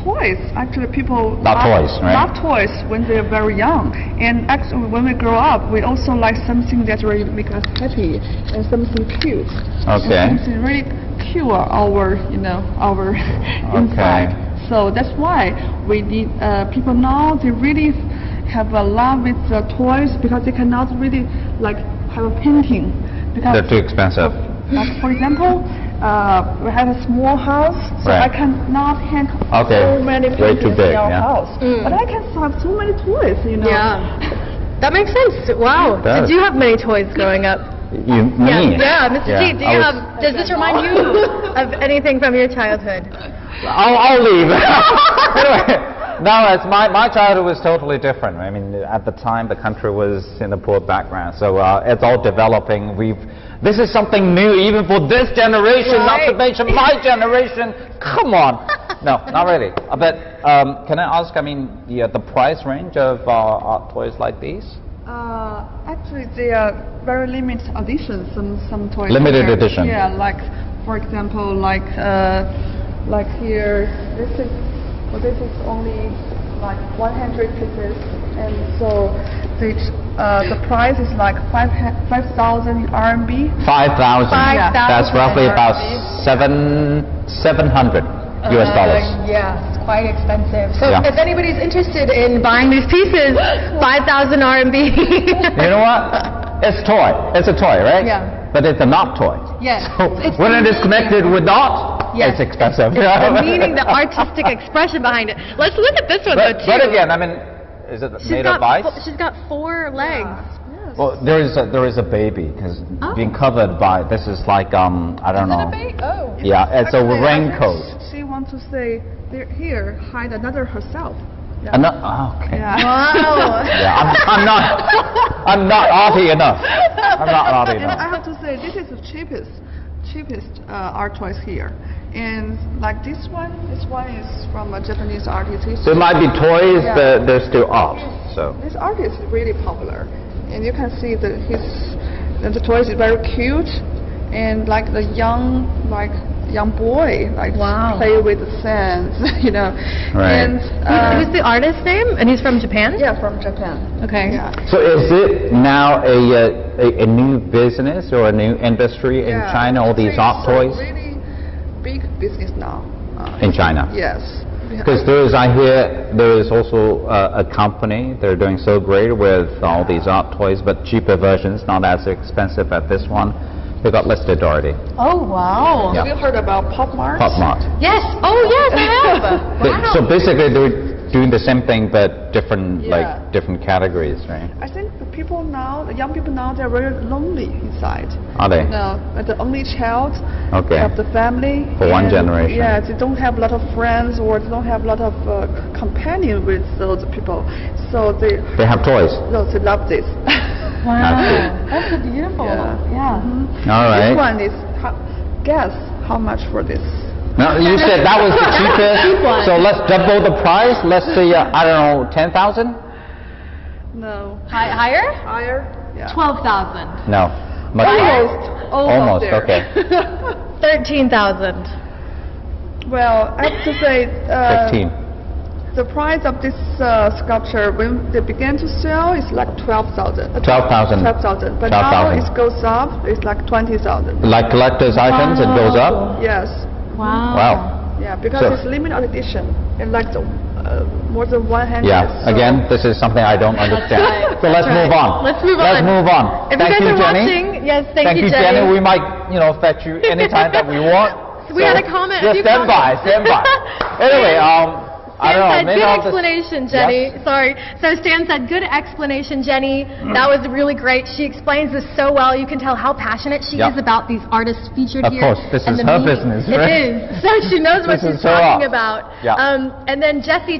toys, actually people love toys when they're very young, and actually when we grow up, we also like something that really make us happy and something cute. Okay. And something really cure our inside. So that's why we need people now. They really have a love with toys because they cannot really like have a painting because they're too expensive. Like for example, we have a small house, so I cannot hang so many paintings in our house. But I can have so many toys, Yeah, that makes sense. Wow. Did you have many toys growing up? Me? Yeah, Mr. Ji, does this remind you of anything from your childhood? I'll leave. Anyway, no, my childhood was totally different. I mean, at the time, the country was in a poor background, so it's all developing. This is something new, even for this generation, not to mention my generation. Come on. No, not really. But can I ask, the price range of art toys like these? Actually, they are very limited editions. Some toys. Limited edition. Yeah, like for example, like here, this is only like 100 pieces, and so the price is like 5,000 RMB. 5,000. That's roughly about $700 US dollars. Yeah, it's quite expensive. So if anybody's interested in buying these pieces, 5,000 RMB. You know what? It's a toy, right? Yeah. But it's a not toy. Yes. So when it is connected with art, it's expensive. It's the meaning, the artistic expression behind it. Let's look at this one though too. But again, is it made of ice? She's got 4 legs. Yes. Well, there is a baby because being covered by this is like I don't know. Oh. Yeah, it's a raincoat. She wants to say here hide another herself. Yeah. Okay. Yeah. Wow. Yeah, I'm not arty enough. I'm not arty enough. And I have to say this is the cheapest art toys here. And like this one is from a Japanese artist. So it might be toys, but they're still art. So this artist is really popular, and you can see that the toys is very cute, and like the young boy play with the sands, Right. And who's the artist's name? And he's from Japan? Yeah, from Japan. Okay. Yeah. So is it now a new business or a new industry in China? All these art toys? Really big business now. In China? Yes. Because I hear there is also a company, they're doing so great with all these art toys, but cheaper versions, not as expensive as this one. They got listed already. Oh, wow. Have you heard about Pop Mart? Pop Mart. Yes. Oh, yes, I have. Wow. So basically, doing the same thing but different different categories, right? I think the people now, the young people now, they're very lonely inside. Are they? The only child Okay. of the family. For one generation. Yeah, they don't have a lot of friends or they don't have a lot of companion with those people. So they have toys. No, they love this. Wow, that's beautiful. Yeah. All right. This one is, guess how much for this? No, you said that was the cheapest. one. So let's double the price. Let's say I don't know, 10,000. No. Higher? Higher? Yeah. 12,000. No, much higher. Almost there. Okay. 13,000. Well, I have to say, 15. the price of this sculpture when they began to sell is like 12,000. 12,000. 12,000. But now it goes up. It's like 20,000. Like collector's items, it goes up. Yes. Wow. Wow. Yeah, because it's limited edition. And like more than 100. Yeah. So Again, this is something I don't understand. right. So let's move on. Let's move on. Let's move on. If Thank you you, guys are Jenny. watching, yes, thank you, Jenny. We might, fetch you anytime that we want. We had a comment. Just stand by. Anyway, I don't know. Stan said, Maybe good I'll just- explanation, Jenny. Yes. Sorry. So Stan said, good explanation, Jenny. That was really great. She explains this so well. You can tell how passionate she is about these artists featured Of here. course, this and is the her meaning. business, It right? is. So she knows what This she's is her talking art. about. Yeah. And then Jesse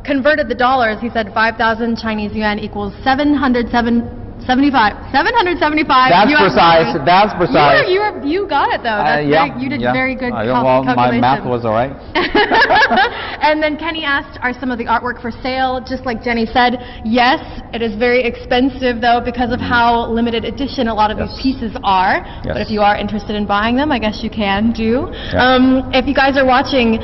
converted the dollars. He said 5,000 Chinese yuan equals 775. 775 That's US precise. dollars. That's precise. You got it though. That's you did very good Well, my calculation. math was all right. And then Kenny asked, are some of the artwork for sale? Just like Jenny said, yes, it is very expensive though because of how limited edition a lot of these pieces are. Yes. But if you are interested in buying them, I guess you can do. Yeah. If you guys are watching,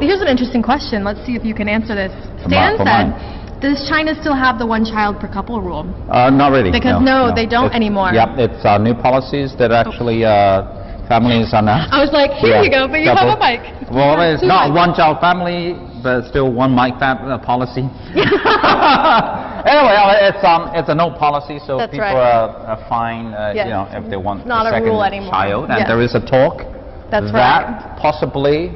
here's an interesting question. Let's see if you can answer this. Stan For said, mine. does China still have the one child per couple rule? Not really. Because they don't anymore. Yep, it's new policies that actually families are now. I was like, here you go, but you have a mic. Well, it's not one child family, but still one mic policy. Anyway, it's a no policy, so That's people right. are fine, if they want not a a second rule anymore. child. And Yes. there is a talk That's that right. possibly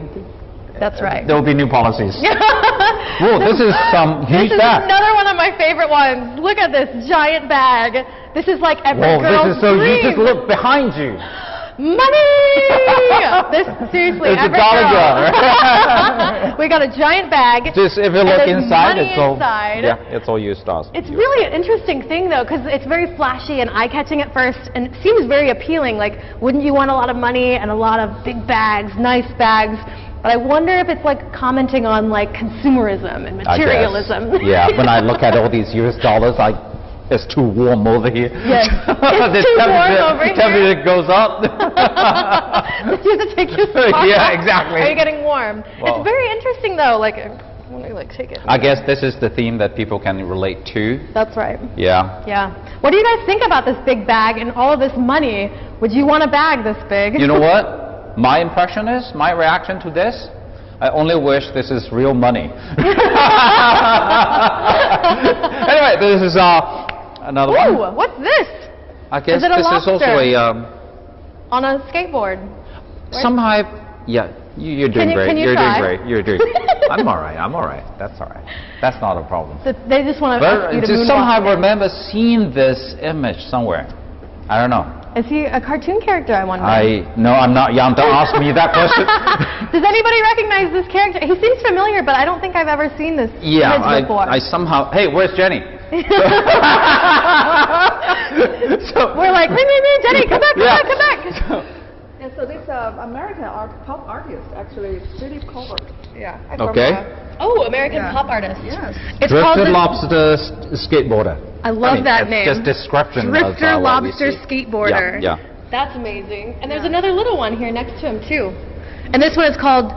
That's right. there will be new policies. Whoa, this is some huge This is bag. another one of my favorite ones. Look at this giant bag. This is like every Whoa, girl's this is so dream. you just look behind you. Money! This seriously, It's a every dollar girl. jar. We got a giant bag. Just if you and look there's inside, money it's all inside. it's all US stars. It's really an interesting thing though, because it's very flashy and eye-catching at first, and it seems very appealing. Like, wouldn't you want a lot of money and a lot of big bags, nice bags? But I wonder if it's like commenting on like consumerism and I guess. materialism. Yeah, when I look at all these US dollars, it's too warm over here. Yes, it's too warm over here. Temperature goes up. You have to take your sock Yeah, off. exactly. Are you getting warm? Well. It's very interesting though. Like, let me like take it. I guess this is the theme that people can relate to. That's right. Yeah. Yeah. What do you guys think about this big bag and all of this money? Would you want a bag this big? You know what? My impression is, my reaction to this, I only wish this is real money. Anyway, this is another one. Ooh, what's this? I guess Is it a this is also lobster? a On a skateboard. somehow. Yeah, you're doing great. can you You're try? doing great. You're doing. I'm all right. That's all right. That's not a problem. So they just want to But ask you to just moonwalk. somehow remember seeing this image somewhere. I don't know. Is he a cartoon character, I wonder? No, I'm not young. Don't ask me that question. Does anybody recognize this character? He seems familiar, but I don't think I've ever seen this image before. I somehow. Hey, where's Jenny? So We're like, ring, Jenny, come back, come back. Yeah, so this American pop artist actually really covered. Yeah. Okay. Oh, American pop artist. Yes. It's called Drifted the- Lobster Skateboarder. I love that it's name. Just description. Drifter of, what we Lobster see. Skateboarder. Yeah. That's amazing. And there's another little one here next to him too. And this one is called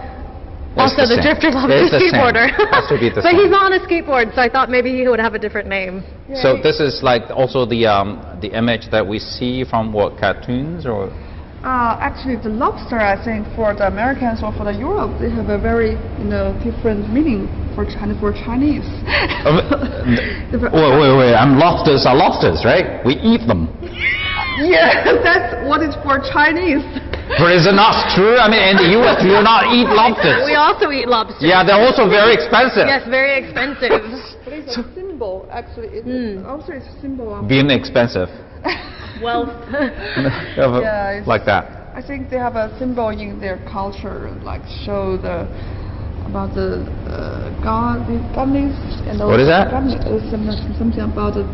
also the same. Drifter Lobster It's the same. Skateboarder. Has to be the But same. he's not on a skateboard, so I thought maybe he would have a different name. So this is like also the image that we see from what cartoons or. Actually, the lobster, I think, for the Americans or for the Europe, they have a very, different meaning for Chinese. Wait. Lobsters are lobsters, right? We eat them. Yeah, that's what is for Chinese. But is it not true? I mean, in the U.S., do you not eat lobsters? We also eat lobsters. Yeah, they're also very expensive. Yes, very expensive. But it's a symbol, actually. Also, it's a symbol of Being expensive. Wealth. Yeah, it's- Like that. I think they have a symbol in their culture, like show about the godliness and What is that? Something about the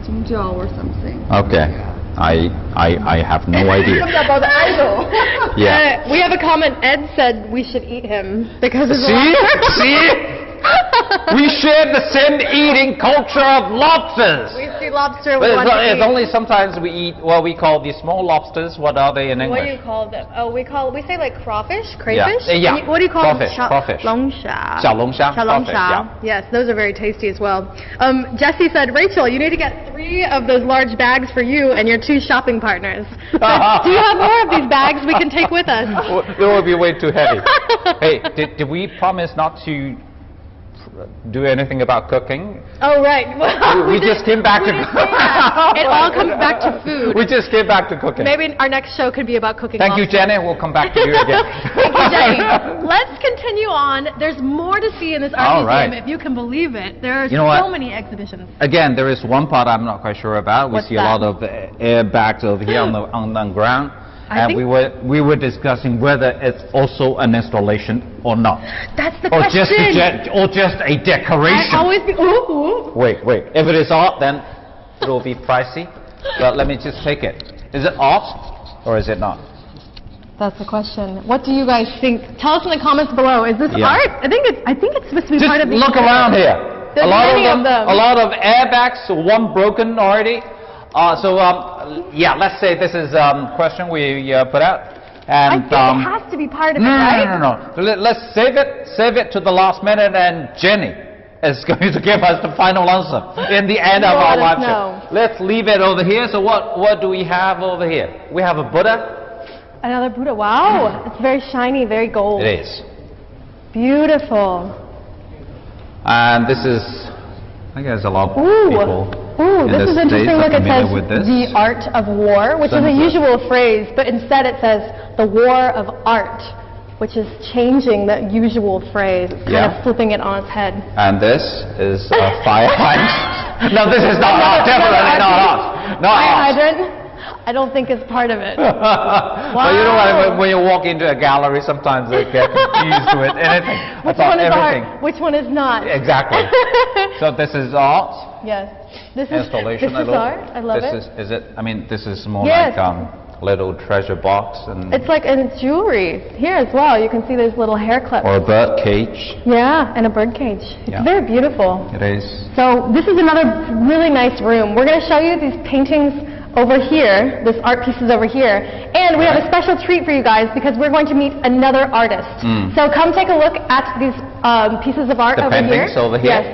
宗教 or something. Okay. Yeah. I have no idea. Something about the idol. Yeah. We have a comment. Ed said we should eat him because of See? See? We share the same eating culture of lobsters. We see lobster. But We want to it's eat. only sometimes we eat what we call the small lobsters. What are they in English? What do you call them? Oh, we say like crawfish, crayfish. Yeah. And what do you call Crawfish, them? crawfish. 龙虾. 小龙虾, Xiao long crawfish, xia. yeah. Yes, those are very tasty as well. Jesse said, Rachel, you need to get 3 of those large bags for you and your 2 shopping partners. But do you have more of these bags we can take with us? It will be way too heavy. Hey, did we promise not to do anything about cooking? Oh, right. We just came back to didn't say that. It all comes back to food. We just came back to cooking. Maybe our next show could be about cooking. Thank you, lobster. Jenny. We'll come back to you again. Thank you, Jenny. Let's continue on. There's more to see in this art All museum, right. if you can believe it. There are You know so what? many exhibitions. Again, there is one part I'm not quite sure about. We What's see that? a lot of airbags over here on the ground. I And think- we were discussing whether it's also an installation or not. That's the Or question. just a decoration. I always be, ooh. Wait. If it is art, then it will be pricey. But let me just take it. Is it art or is it not? That's the question. What do you guys think? Tell us in the comments below. Is this Yeah. art? I think it's supposed to be Just part of the look exhibit. around here. There's many of them. A lot of airbags, one broken already. Yeah, let's say this is question we put out. I And think it has to be part of it, no, right? no. Let's save it to the last minute, and Jenny is going to give us the final answer in the end of our Let us live know. show. Let's leave it over here. So what do we have over here? We have a Buddha. Another Buddha. Wow. It's very shiny, very gold. It is. Beautiful. And this is, I guess, a lot of people Ooh, in this the is interesting. States Look, are it familiar says with this. the art of war, which is a Sunset. usual phrase, but instead it says the war of art, which is changing the usual phrase. It's kind Yeah. of flipping it on its head. And this is a fire hydrant. No, this is not art. Definitely not art. Not Fire art. hydrant? I don't think it's part of it. But you know what? When you walk into a gallery, sometimes they get confused with anything. Which About one is everything. art? Which one is not? Exactly. So this is art. Yes. This is Installation. This is art. I love this it. Is it? I mean, this is more Yes. like little treasure box and It's like in jewelry here as well. You can see there's little hair clips. or a bird cage. Yeah, and a bird cage. It's Yeah. very beautiful. It is. So this is another really nice room. We're going to show you these paintings over here, this art pieces over here, and we have a special treat for you guys because we're going to meet another artist. So come take a look at these pieces of art The over here. paintings over here? Yes.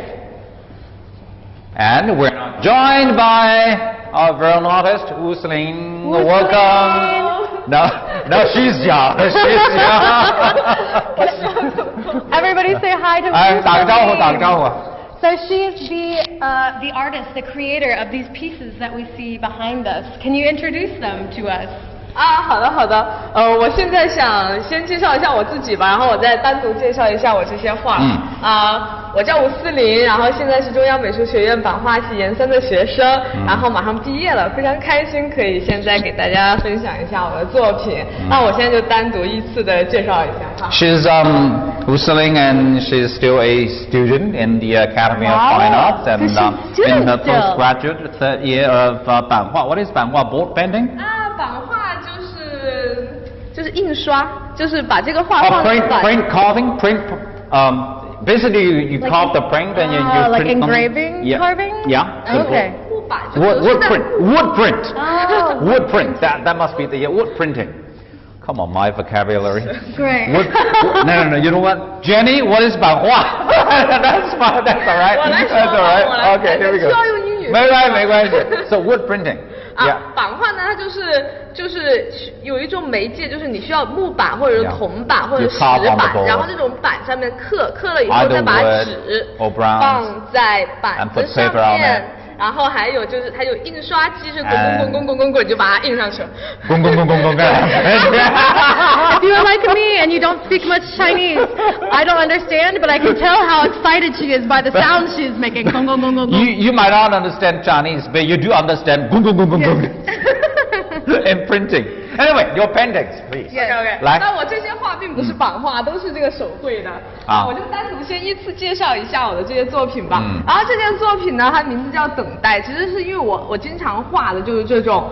And we're joined by our very own artist, Wuseling. Welcome. No, she's young. She's young. Everybody say hi to 打个招呼，打个招呼。 So she is the artist, the creator of these pieces that we see behind us. Can you introduce them to us? 好的，我现在想先介绍一下我自己吧，然后我再单独介绍一下我这些画。我叫吴思琳，然后现在是中央美术学院版画系研3的学生，然后马上毕业了，非常开心可以现在给大家分享一下我的作品。那我现在就单独依次的介绍一下哈。 She's Wuseling, and she's still a student in the Academy of Fine Arts, and So she's in her student still. postgraduate third year of 版画. What is 版画? Board painting? 版画就是印刷，就是把这个画放在 print carving, basically you Like carve the print and you like print on- engraving, yeah. carving? Yeah. so Okay. 木板， Wood print. Oh. Wood print. That must be the wood printing. Come on, my vocabulary. Great. No. You know what, Jenny? What is 版画? That's fine. That's all right. 我来说 That's all right. 我来 Okay, here we go. 需要用英语。没关系. So wood printing. Yeah. 版画呢，它就是有一种媒介，就是你需要木板或者是铜板或者石 You carve on the 板， board. 然后这种板上面刻了以后， Either 再把 wood 纸 or bronze 放在板 and 子 put 上 paper on 面 it.，然后还有就是它有印刷机是滚就把它印上去了。滚。If you're like me and you don't speak much Chinese, I don't understand, but I can tell how excited she is by the sound she's making. You might not understand Chinese, but you do understand and printing. Anyway, your appendix, please. OK. 来。那我这些画并不是版画，都是这个手绘的。我就单独先依次介绍一下我的这些作品吧。然后这件作品呢，它名字叫《等待》，其实是因为我经常画的就是这种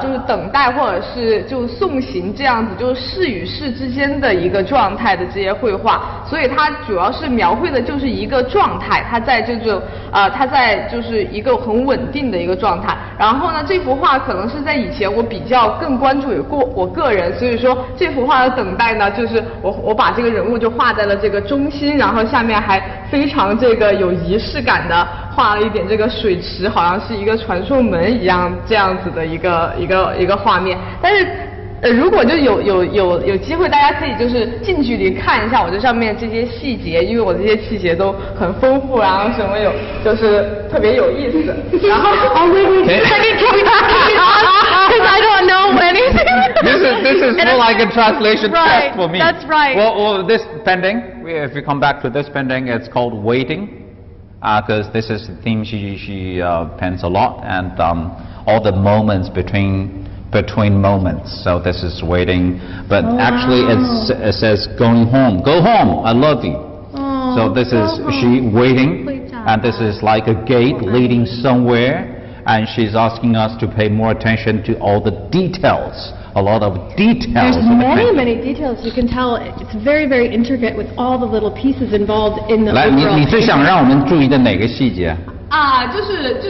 就是等待或者是就送行这样子，就是事与事之间的一个状态的这些绘画，所以它主要是描绘的就是一个状态，它在这种它在就是一个很稳定的一个状态。然后呢，这幅画可能是在以前我比较更关注我个人，所以说这幅画的等待呢，就是我把这个人物就画在了这个中心，然后下面还非常这个有仪式感的画了一点这个水池，好像是一个传送门一样这样子的一个画面。但是如果就有机会，大家可以就是近距离看一下我这上面这些细节，因为我这些细节都很丰富，然后什么就是特别有意思。然后because I don't know anything. This is more like a translation test for me. That's right. Well, this painting, if we come back to this painting, it's called Waiting, because this is the theme she paints a lot, and all the moments between moments. So this is waiting, but actually it says going home. Go home, I love you. So this is she waiting, and this is like a gate leading somewhere. And she's asking us to pay more attention to all the details, a lot of details. There's many details. You can tell it's very, very intricate with all the little pieces involved in the. 来，你最想让我们注意的哪个细节？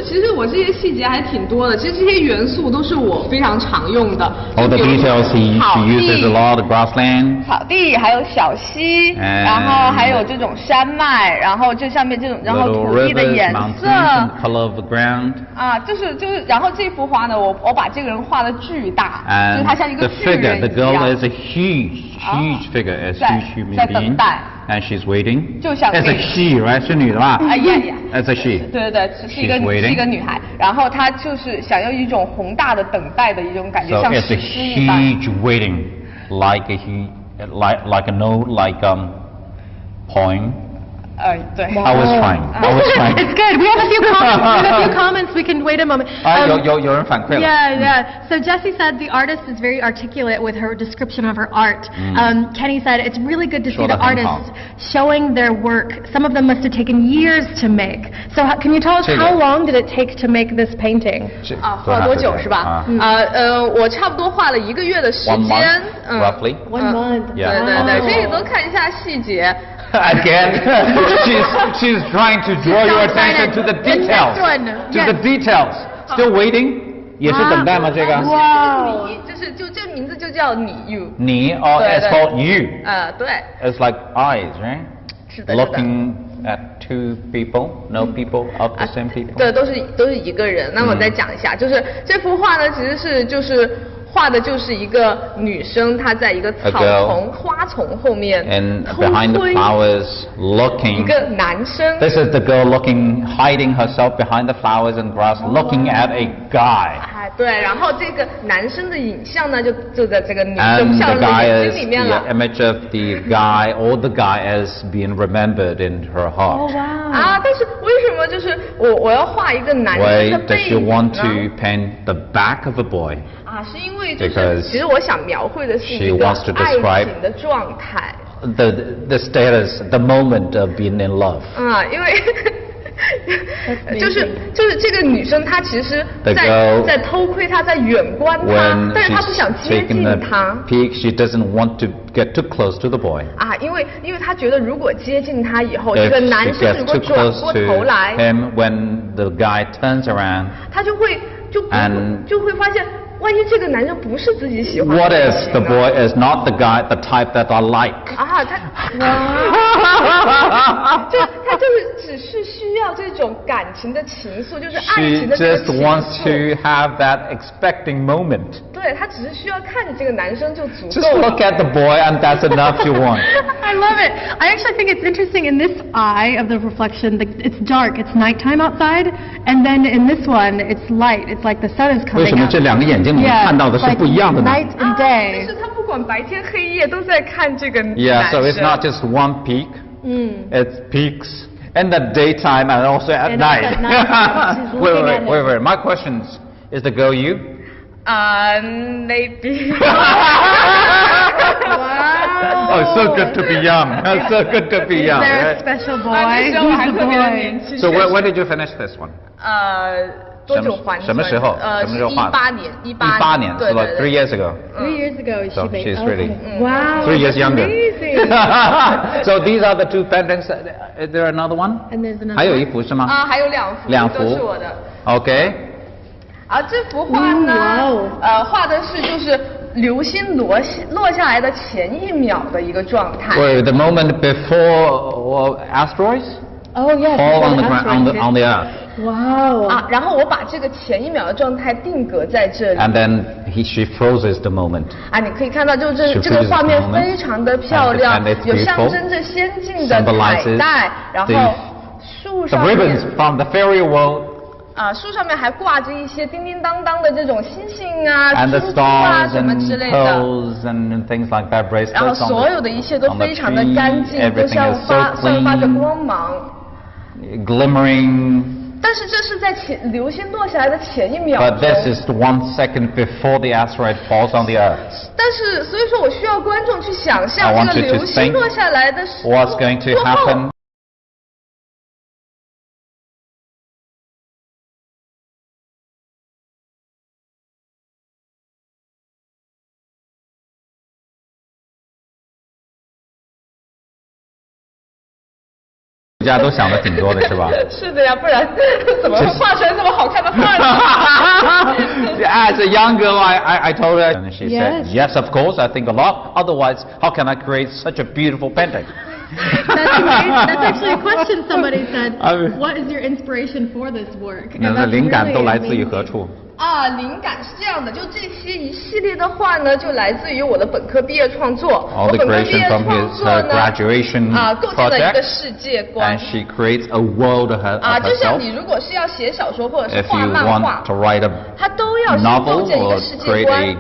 其实我这些细节还挺多的，其实这些元素都是我非常常用的。All the details she uses a lot, grassland. 草地，还有小溪，然后还有这种山脉，然后这上面这种，然后土地的颜色 ，color of the ground. 然后这幅画呢，我把这个人画的巨大，就是他像一个巨人一样。The girl is a huge figure, a huge human being. 在等待。And she's waiting. 就像 As a she, right? 是女的吧？As a she. 对，是一个女孩。然后她就是想要一种宏大的等待的一种感觉，像史诗一般。So it's a huge waiting, like an old poem. 对。I was trying. It's good. We have a few comments. We can wait a moment. 有人反馈了。Yeah. So Jessie said the artist is very articulate with her description of her art. Kenny said it's really good to see the artists showing their work. Some of them must have taken years to make. So can you tell us how long did it take to make this painting? 画多久是吧？我差不多画了1个月的时间。Roughly. 1 month. 对，可以多看一下细节。Again, she's trying to draw your attention to the details. To the details. Still waiting? 也是等待吗？这个？哇，就这名字就叫你 you。你哦 ，it's called you. 对。It's like eyes, right? 是的。 Looking at two people, no people of the same people. 对，都是一个人。那我再讲一下，就是这幅画呢，其实是就是画的就是一个女生，她在一个草丛、花丛后面 behind the flowers looking. 一个男生。This is the girl hiding herself behind the flowers and grass, looking at a guy. 对，然后这个男生的影像呢，就在这个女生像眼睛里面了。The image of the guy, or the guy is being remembered in her heart. 但是为什么就是我要画一个男生的背影呢？ Why does she want to paint the back of a boy? 是因为就是其实我想描绘的是一个爱情的状态。The status, the moment of being in love. 因为就是这个女生她其实在偷窥他，在远观他，但是她不想接近他。She doesn't want to get too close to the boy. 因为她觉得如果接近他以后，这个男生如果转过头来 ，him when the guy turns around, 她就会发现。万一这个男生不是自己喜欢的 What if the boy is not the type that I like? 就他就是只是需要这种感情的情愫，就是爱情的 She 这个 just 情 wants 愫。 to have that expecting moment. 对，他只是需要看着这个男生就足 Just 够 look 了。 at the boy and that's enough you want. I love it. I actually think it's interesting in this eye of the reflection, it's dark, it's nighttime outside, and then in this one, it's light. It's like the sun is 为 coming 什么 out. 这两个眼睛里面 Yeah, 看到的是 like 不一样的呢 night and 就 day. 是他不管白天黑夜都在看这个男生。 Yeah, so it's not just one peak. It's peaks in the daytime and also at And night. also at night. She's wait, looking at wait. him. My question is the girl you? Maybe. Oh, so good to be young. So good to be Is young. there a Right? special boy? 那时候还 Who's the 特别的年 boy? 轻。 So when did you finish this one? 多久还？什么时候？什么时候画的？ 18年。 18年，对是吧对对。 3 years ago. 3 years ago, So she made. she's okay. really Wow. 3 years that's younger. Amazing. So these are the 2 paintings. Is there another one? And there's another. 还有一幅是吗？还有2幅，都是我的。 Okay. 这幅画呢，画的是就是流星落下来的前1秒的一个状态。 Wait, the moment before asteroids Oh yes. fall on the that's ground right. on the earth, Wow. 然后我把这个前1秒的状态定格在这里。 and then she freezes the moment. 你可以看到，就是 She 这个 freezes 画面 the moment. 非常的漂亮 And it's，有 beautiful. 象征着先进的彩 Symbolizes 带，然后 the 树 The 上面 ribbons from the fairy world 树上面还挂着一些叮叮当当的这种星星啊、 and the 珠珠啊 stars 什么 and 之类的。 pearls and things like that, 然后 bracelets 所有的一切都 on the 非常的 tree, 干净，都 everything 像 is so 散发着 clean, 光芒。 glimmering. 但是这是在流星落下来的前1秒 But 钟。 this is 1 second before the asteroid falls on the earth. 但是所以说我需要观众去想象 I 这 want 个 you to 流星 think 落下来的时候 What's going to 过后 happen? 大家都想的挺多的是吧？是的呀，不然怎么会画出来这么好看的画呢？ As a young girl, I told her, and she said, Yes. yes, of course, I think a lot. Otherwise, how can I create such a beautiful painting? That's amazing. That's actually a question somebody said. I mean- What is your inspiration for this work? And 那 that's 灵感 really 都来自于 amazing. 何处？灵感是这样的，就这些一系列的画呢，就来自于我的本科毕业创作。 All 我 the 本科毕业 creation 创 from his 作呢， graduation 构建了一个 project, 世界观 and。she creates a world of 就像 herself. 你如果是要写小说或者是 If 画 you 漫画 want，to write a 它都要先构 novel 建一 or 个世界 create 观。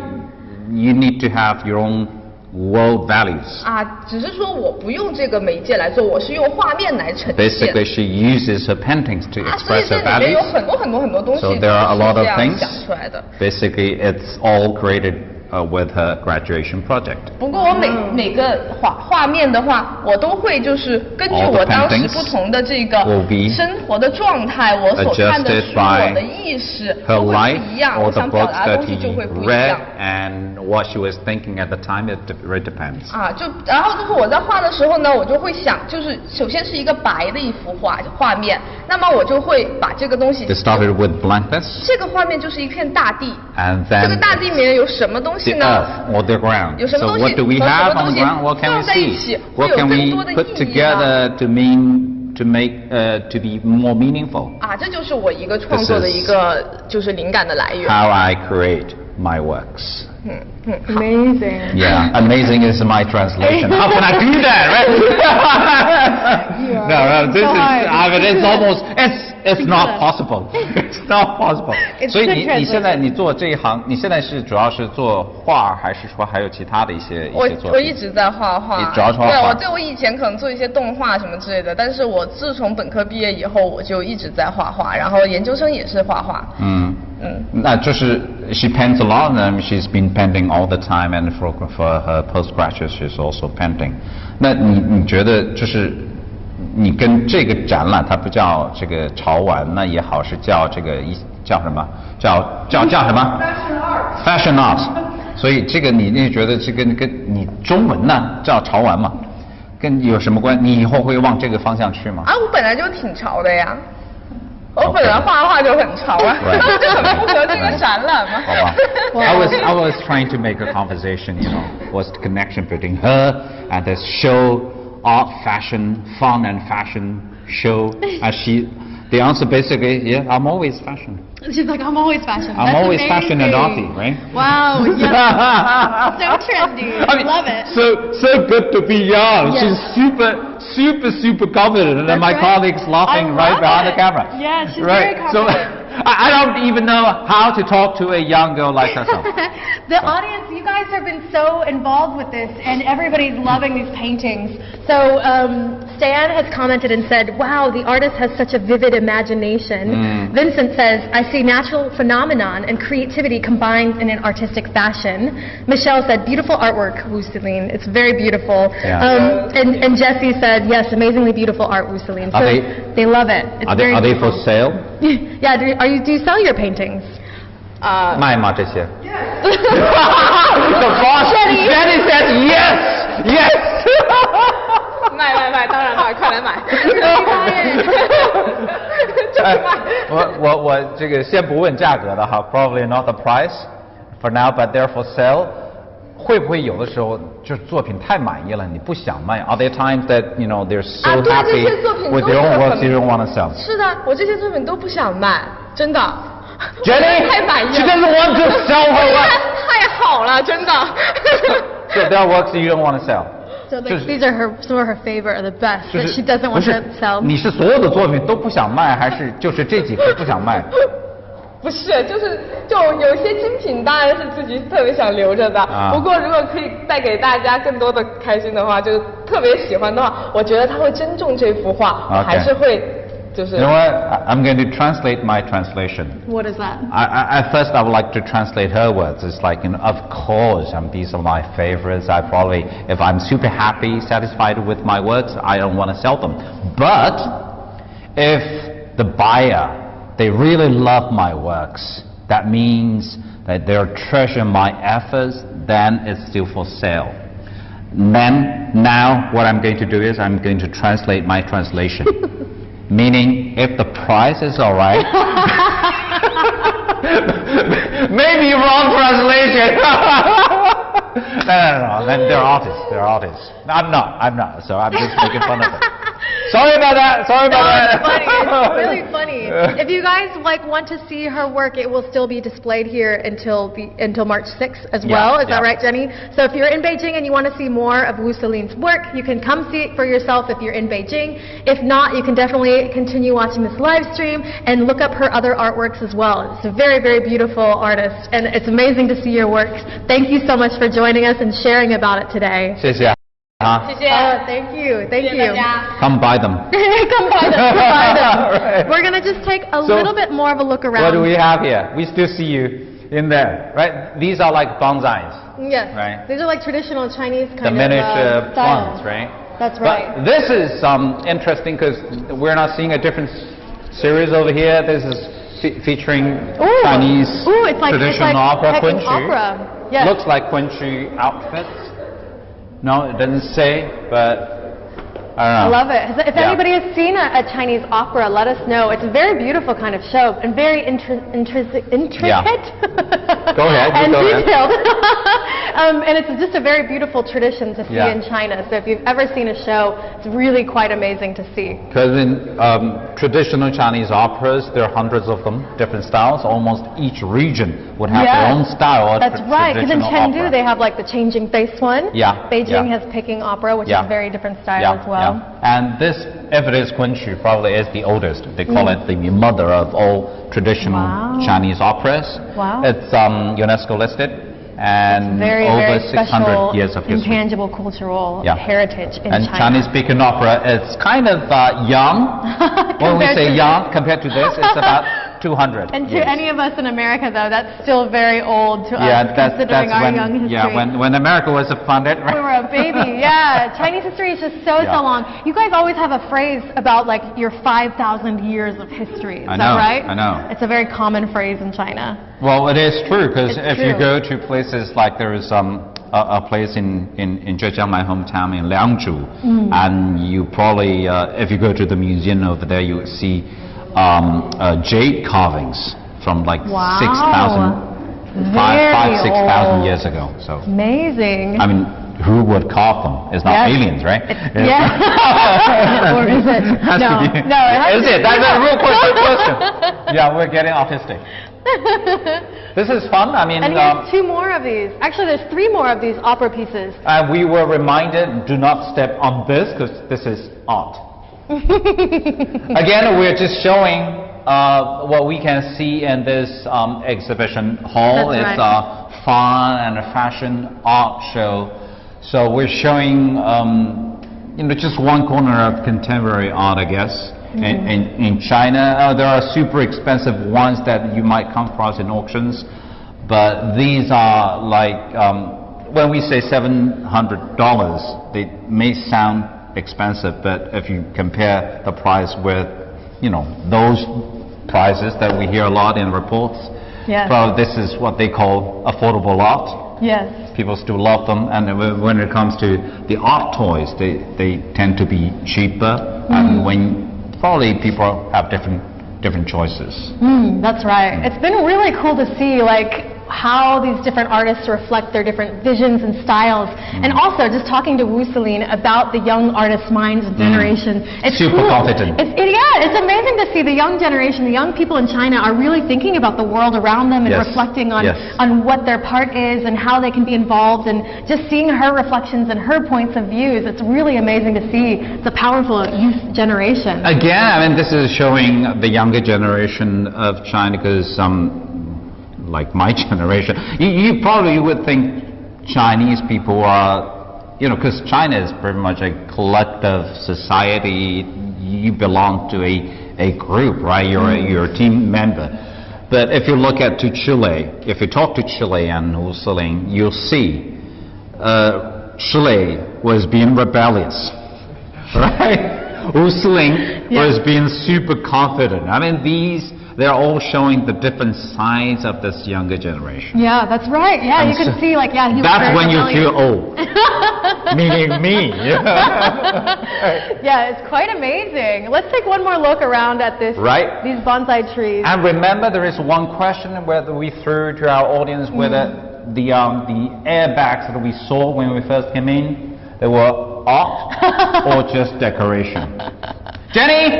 you need to have your own world values. 只是说我不用这个媒介来做，我是用画面来呈现。 Basically, she uses her paintings to 所以 express 这 her 里面有 values. 很多东西 So 都 there are a 是 lot 这 of 样 things. 想出来的。 Basically, it's all created with her graduation project. 不过我每个画面的话，我都会就是根据 All the 我当时 paintings 不同的这个 will be 生活的状态，我所看的 adjusted 书， by 我的意识 her 都会 life 不一样， or 我 the 想表 books 达的 that 东西 he 就会不一 read 样。 and what she was thinking at the time. It really depends. 然后就是我在画的时候呢，我就会想，就是首先是一个白的一幅画面，那么我就会把这个东西， It started with blankness, 这个画面就是一片大地， and 这个 then 大地里面有什么东西 the 呢？ earth or the ground. 有什么 So 东西 what do we 和什 have 么 on 东 the 西 ground? What can we 放在一 see? 起，会 What 有 can 更 we 多的 put 意义呢？ together to make to be more meaningful? 这就是我一个创 This 作的 is 一个就是灵感的来源。 How I create my works. Amazing. Yeah, amazing is my translation. How can I do that, right? No, this is, I mean, it's almost, it's not possible. It's not possible. It's 所以 good 你现在 translation. 你做这一行，你现在是主要是做画，还是说还有其他的一些作品？我一直在画画，你主要是画画对，我以前可能做一些动画什么之类的，但是我自从本科毕业以后，我就一直在画画，然后研究生也是画画。那就是 she paints a lot, and she's been painting all the time, and for her postgraduate, she's also painting. 那你觉得就是你跟这个展览，它不叫这个潮玩，那也好，是叫这个叫什么？叫什么 ？Fashion art。所以这个你觉得这跟你中文呢叫潮玩嘛，跟有什么关？你以后会往这个方向去吗？我本来就挺潮的呀。我本来画就很潮啊， Right. 就很符合这个展览嘛。好吧。I was trying to make a conversation, what's the connection between her and this show art, fashion, fun and fashion show? The answer basically, yeah, I'm always fashion. She's like, I'm always fashion. I'm That's always amazing. fashion and arty, right? Wow, yes. So trendy. I mean, Love it. So good to be young. Yes. She's super confident, and That's my right. colleagues laughing I right love behind it. the camera. Yeah, she's right. very So confident. I don't even know how to talk to a young girl like herself. The audience, you guys have been so involved with this, and everybody's loving these paintings. So Stan has commented and said, wow, the artist has such a vivid imagination. Vincent says, I see natural phenomenon and creativity combined in an artistic fashion. Michelle said, beautiful artwork, Wu Celine. It's very beautiful. Yeah. And Jessie said, yes, amazingly beautiful art, Wu Celine. So they love it. It's Are very they for beautiful. sale? Yeah, do you sell your paintings? 卖吗这些？ The boss Jenny said yes, yes. 卖，当然卖，快来买。我这个先不问价格的哈 ，probably not the price for now, but they're for sale. 会不会有的时候就是作品太满意了，你不想卖 ？Are there times that you know they're so 对，这 happy 些作品 with 都 their 是 own 很 works you don't want to sell? 是的，我这些作品都不想卖，真的。 Jenny, 太满意 she 了。 doesn't want to sell her work. 太好了，真的。 So there are works that you don't want to sell. So like, these are some of her favorite or the best 就 that 是 she doesn't 不 want 是 to sell. 你是所有的作品都不想卖，还是就是这几个不想卖？不是，就有些精品当然是自己特别想留着的。不过如果可以带给大家更多的开心的话，就是特别喜欢的话，我觉得他会珍重这幅画，我还是会就是。You know what? I'm going to translate my translation. What is that? At first, I would like to translate her words. It's like, you know, of course, these are my favorites. I probably, if I'm super happy, satisfied with my works, I don't want to sell them. But if the buyer, they really love my works, that means that they're treasuring my efforts, then it's still for sale. Then, now, what I'm going to do is I'm going to translate my translation. Meaning, if the price is all right, maybe wrong translation. No. Then they're artists. I'm not. So I'm just making fun of them. Sorry about that. It's funny. It's really funny. If you guys want to see her work, it will still be displayed here until March 6th as well. Is that right, Jenny? So if you're in Beijing and you want to see more of Wu Celine's work, you can come see it for yourself if you're in Beijing. If not, you can definitely continue watching this live stream and look up her other artworks as well. It's a very, very beautiful artist, and it's amazing to see your works. Thank you so much for joining us and sharing about it today. 谢谢。谢谢。Thank you. Thank 谢谢 you. 大家。 Come buy them. Come buy them. Come buy them. Right. We're gonna just take a little bit more of a look around. What do we have here? We still see you in there, right? These are like bonsais. Yes. Right. These are like traditional Chinese kind The miniature of styles. plants, right? That's right. But this is interesting because we're not seeing a different series over here. This is featuring Chinese it's like, traditional opera, Peking Kunchu. opera. Yes. Looks like Kunchu outfits. No, it doesn't say, but I don't know. I love it. If anybody has seen a Chinese opera, let us know. It's a very beautiful kind of show and very intricate. Yeah. Go ahead. And go ahead. detailed. And it's just a very beautiful tradition to see in China. So if you've ever seen a show, it's really quite amazing to see. Because in traditional Chinese operas, there are hundreds of them, different styles. Almost each region would have their own style. That's right. Because in Chengdu, opera. they have like the changing face one. Yeah. Beijing has Peking opera, which is a very different style as well. And this, if it is Kunchu, probably is the oldest. They call it the mother of all traditional Chinese operas. Wow. It's UNESCO listed and very, over very 600 years of history. intangible cultural heritage in and China. Chinese speaking opera is kind of young. When we say young, compared to this, it's about 200 And to years. any of us in America, though, that's still very old to us, considering our young history. Yeah, when America was funded. We were a baby, Chinese history is just so long. You guys always have a phrase about like your 5,000 years of history. Is that right? I know. It's a very common phrase in China. Well, it is true, because if you true. go to places like there is a place in Zhejiang, my hometown, in Liangzhu, and you probably, if you go to the museum over there, you will see jade carvings from like 6,000 years ago. So amazing. I mean, who would carve them? It's not aliens, right? Yeah. Or is it? No, is it? That's a real question. Yeah, we're getting autistic. This is fun. I mean, and here's 2 more of these. Actually, there's 3 more of these opera pieces. And we were reminded, do not step on this because this is art. Again, we're just showing what we can see in this exhibition hall. That's it's right. a fun and a fashion art show. So we're showing, just one corner of contemporary art, I guess. In China, there are super expensive ones that you might come across in auctions, but these are like, when we say $700, they may sound expensive, but if you compare the price with, those prices that we hear a lot in reports, well, this is what they call affordable art. Yes. People still love them, and when it comes to the art toys, they tend to be cheaper, and when probably people have different choices. That's right. It's been really cool to see how these different artists reflect their different visions and styles, and also just talking to Wu Celine about the young artists' minds and generation. It's super cool. confident. It's amazing to see the young generation, the young people in China are really thinking about the world around them and reflecting on what their part is and how they can be involved, and just seeing her reflections and her points of views. It's really amazing to see the powerful youth generation. Again, I mean, this is showing the younger generation of China, because like my generation, you probably would think Chinese people are, because China is pretty much a collective society. You belong to a group, right? You're a team member. But if you look to Chile, if you talk to Chile and Wu Celine, you'll see Chile was being rebellious, right? Wu Celine was being super confident. I mean, they're all showing the different sides of this younger generation. Yeah, that's right. Yeah, and you can see, he was that's when you rebellious. feel old. Meaning me. Yeah, it's quite amazing. Let's take one more look around at these bonsai trees. And remember, there is one question whether we threw to our audience whether the airbags that we saw when we first came in, they were art or just decoration. Jenny!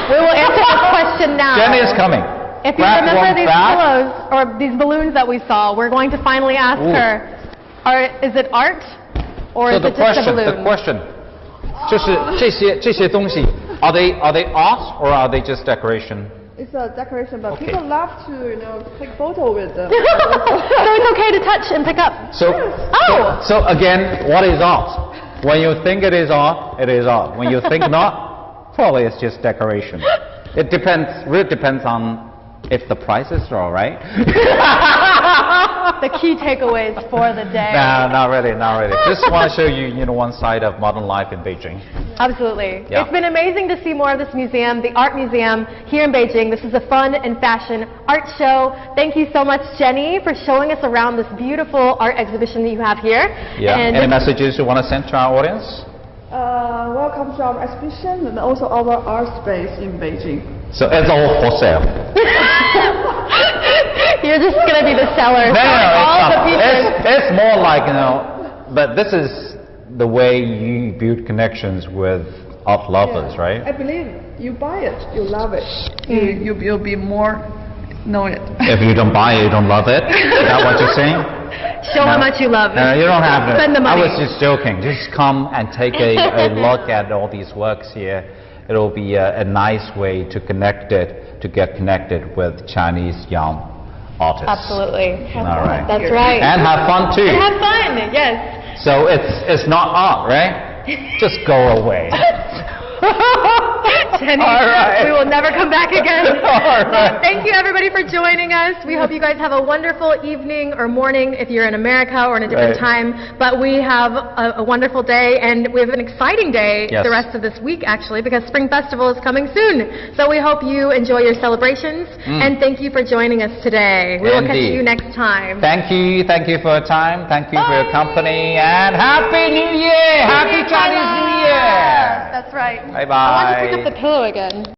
We will answer this question now. Jenny is coming. If you remember these pillows or these balloons that we saw, we're going to finally ask her, is it art or is it just a balloon? The question, 就是这些东西, are they art or are they just decoration? It's a decoration, but people love to, take photo with them. So it's okay to touch and pick up. So again, what is art? When you think it is art, it is art. When you think not, probably it's just decoration. It really depends on if the prices are all right. The key takeaways for the day. No, not really. Just want to show you, one side of modern life in Beijing. Absolutely. Yeah. It's been amazing to see more of this museum, the Art Museum here in Beijing. This is a fun and fashion art show. Thank you so much, Jenny, for showing us around this beautiful art exhibition that you have here. Yeah. And any messages you want to send to our audience? Welcome to our exhibition and also our art space in Beijing. So it's all for sale. You're just going to be the seller. It's more like, but this is the way you build connections with art lovers, right? I believe you buy it, you love it. You'll be more know it. If you don't buy it, you don't love it? Is that what you're saying? Show how much you love it. No, you don't have to. Spend the money. I was just joking. Just come and take a look at all these works here. It'll be a nice way to get connected with Chinese young artists. Absolutely. All right. That's right. And have fun too. And have fun, yes. So it's not art, right? Just go away. Jenny, we will never come back again. Thank you everybody for joining us. We hope you guys have a wonderful evening or morning if you're in America or in a different time. But we have a wonderful day, and we have an exciting day the rest of this week actually, because Spring Festival is coming soon. So we hope you enjoy your celebrations, and thank you for joining us today. We will catch you next time. Thank you for your time. Thank you for your company, and Happy New Year! Happy Chinese New Year! That's right. Bye-bye. I want to pick up the pillow again.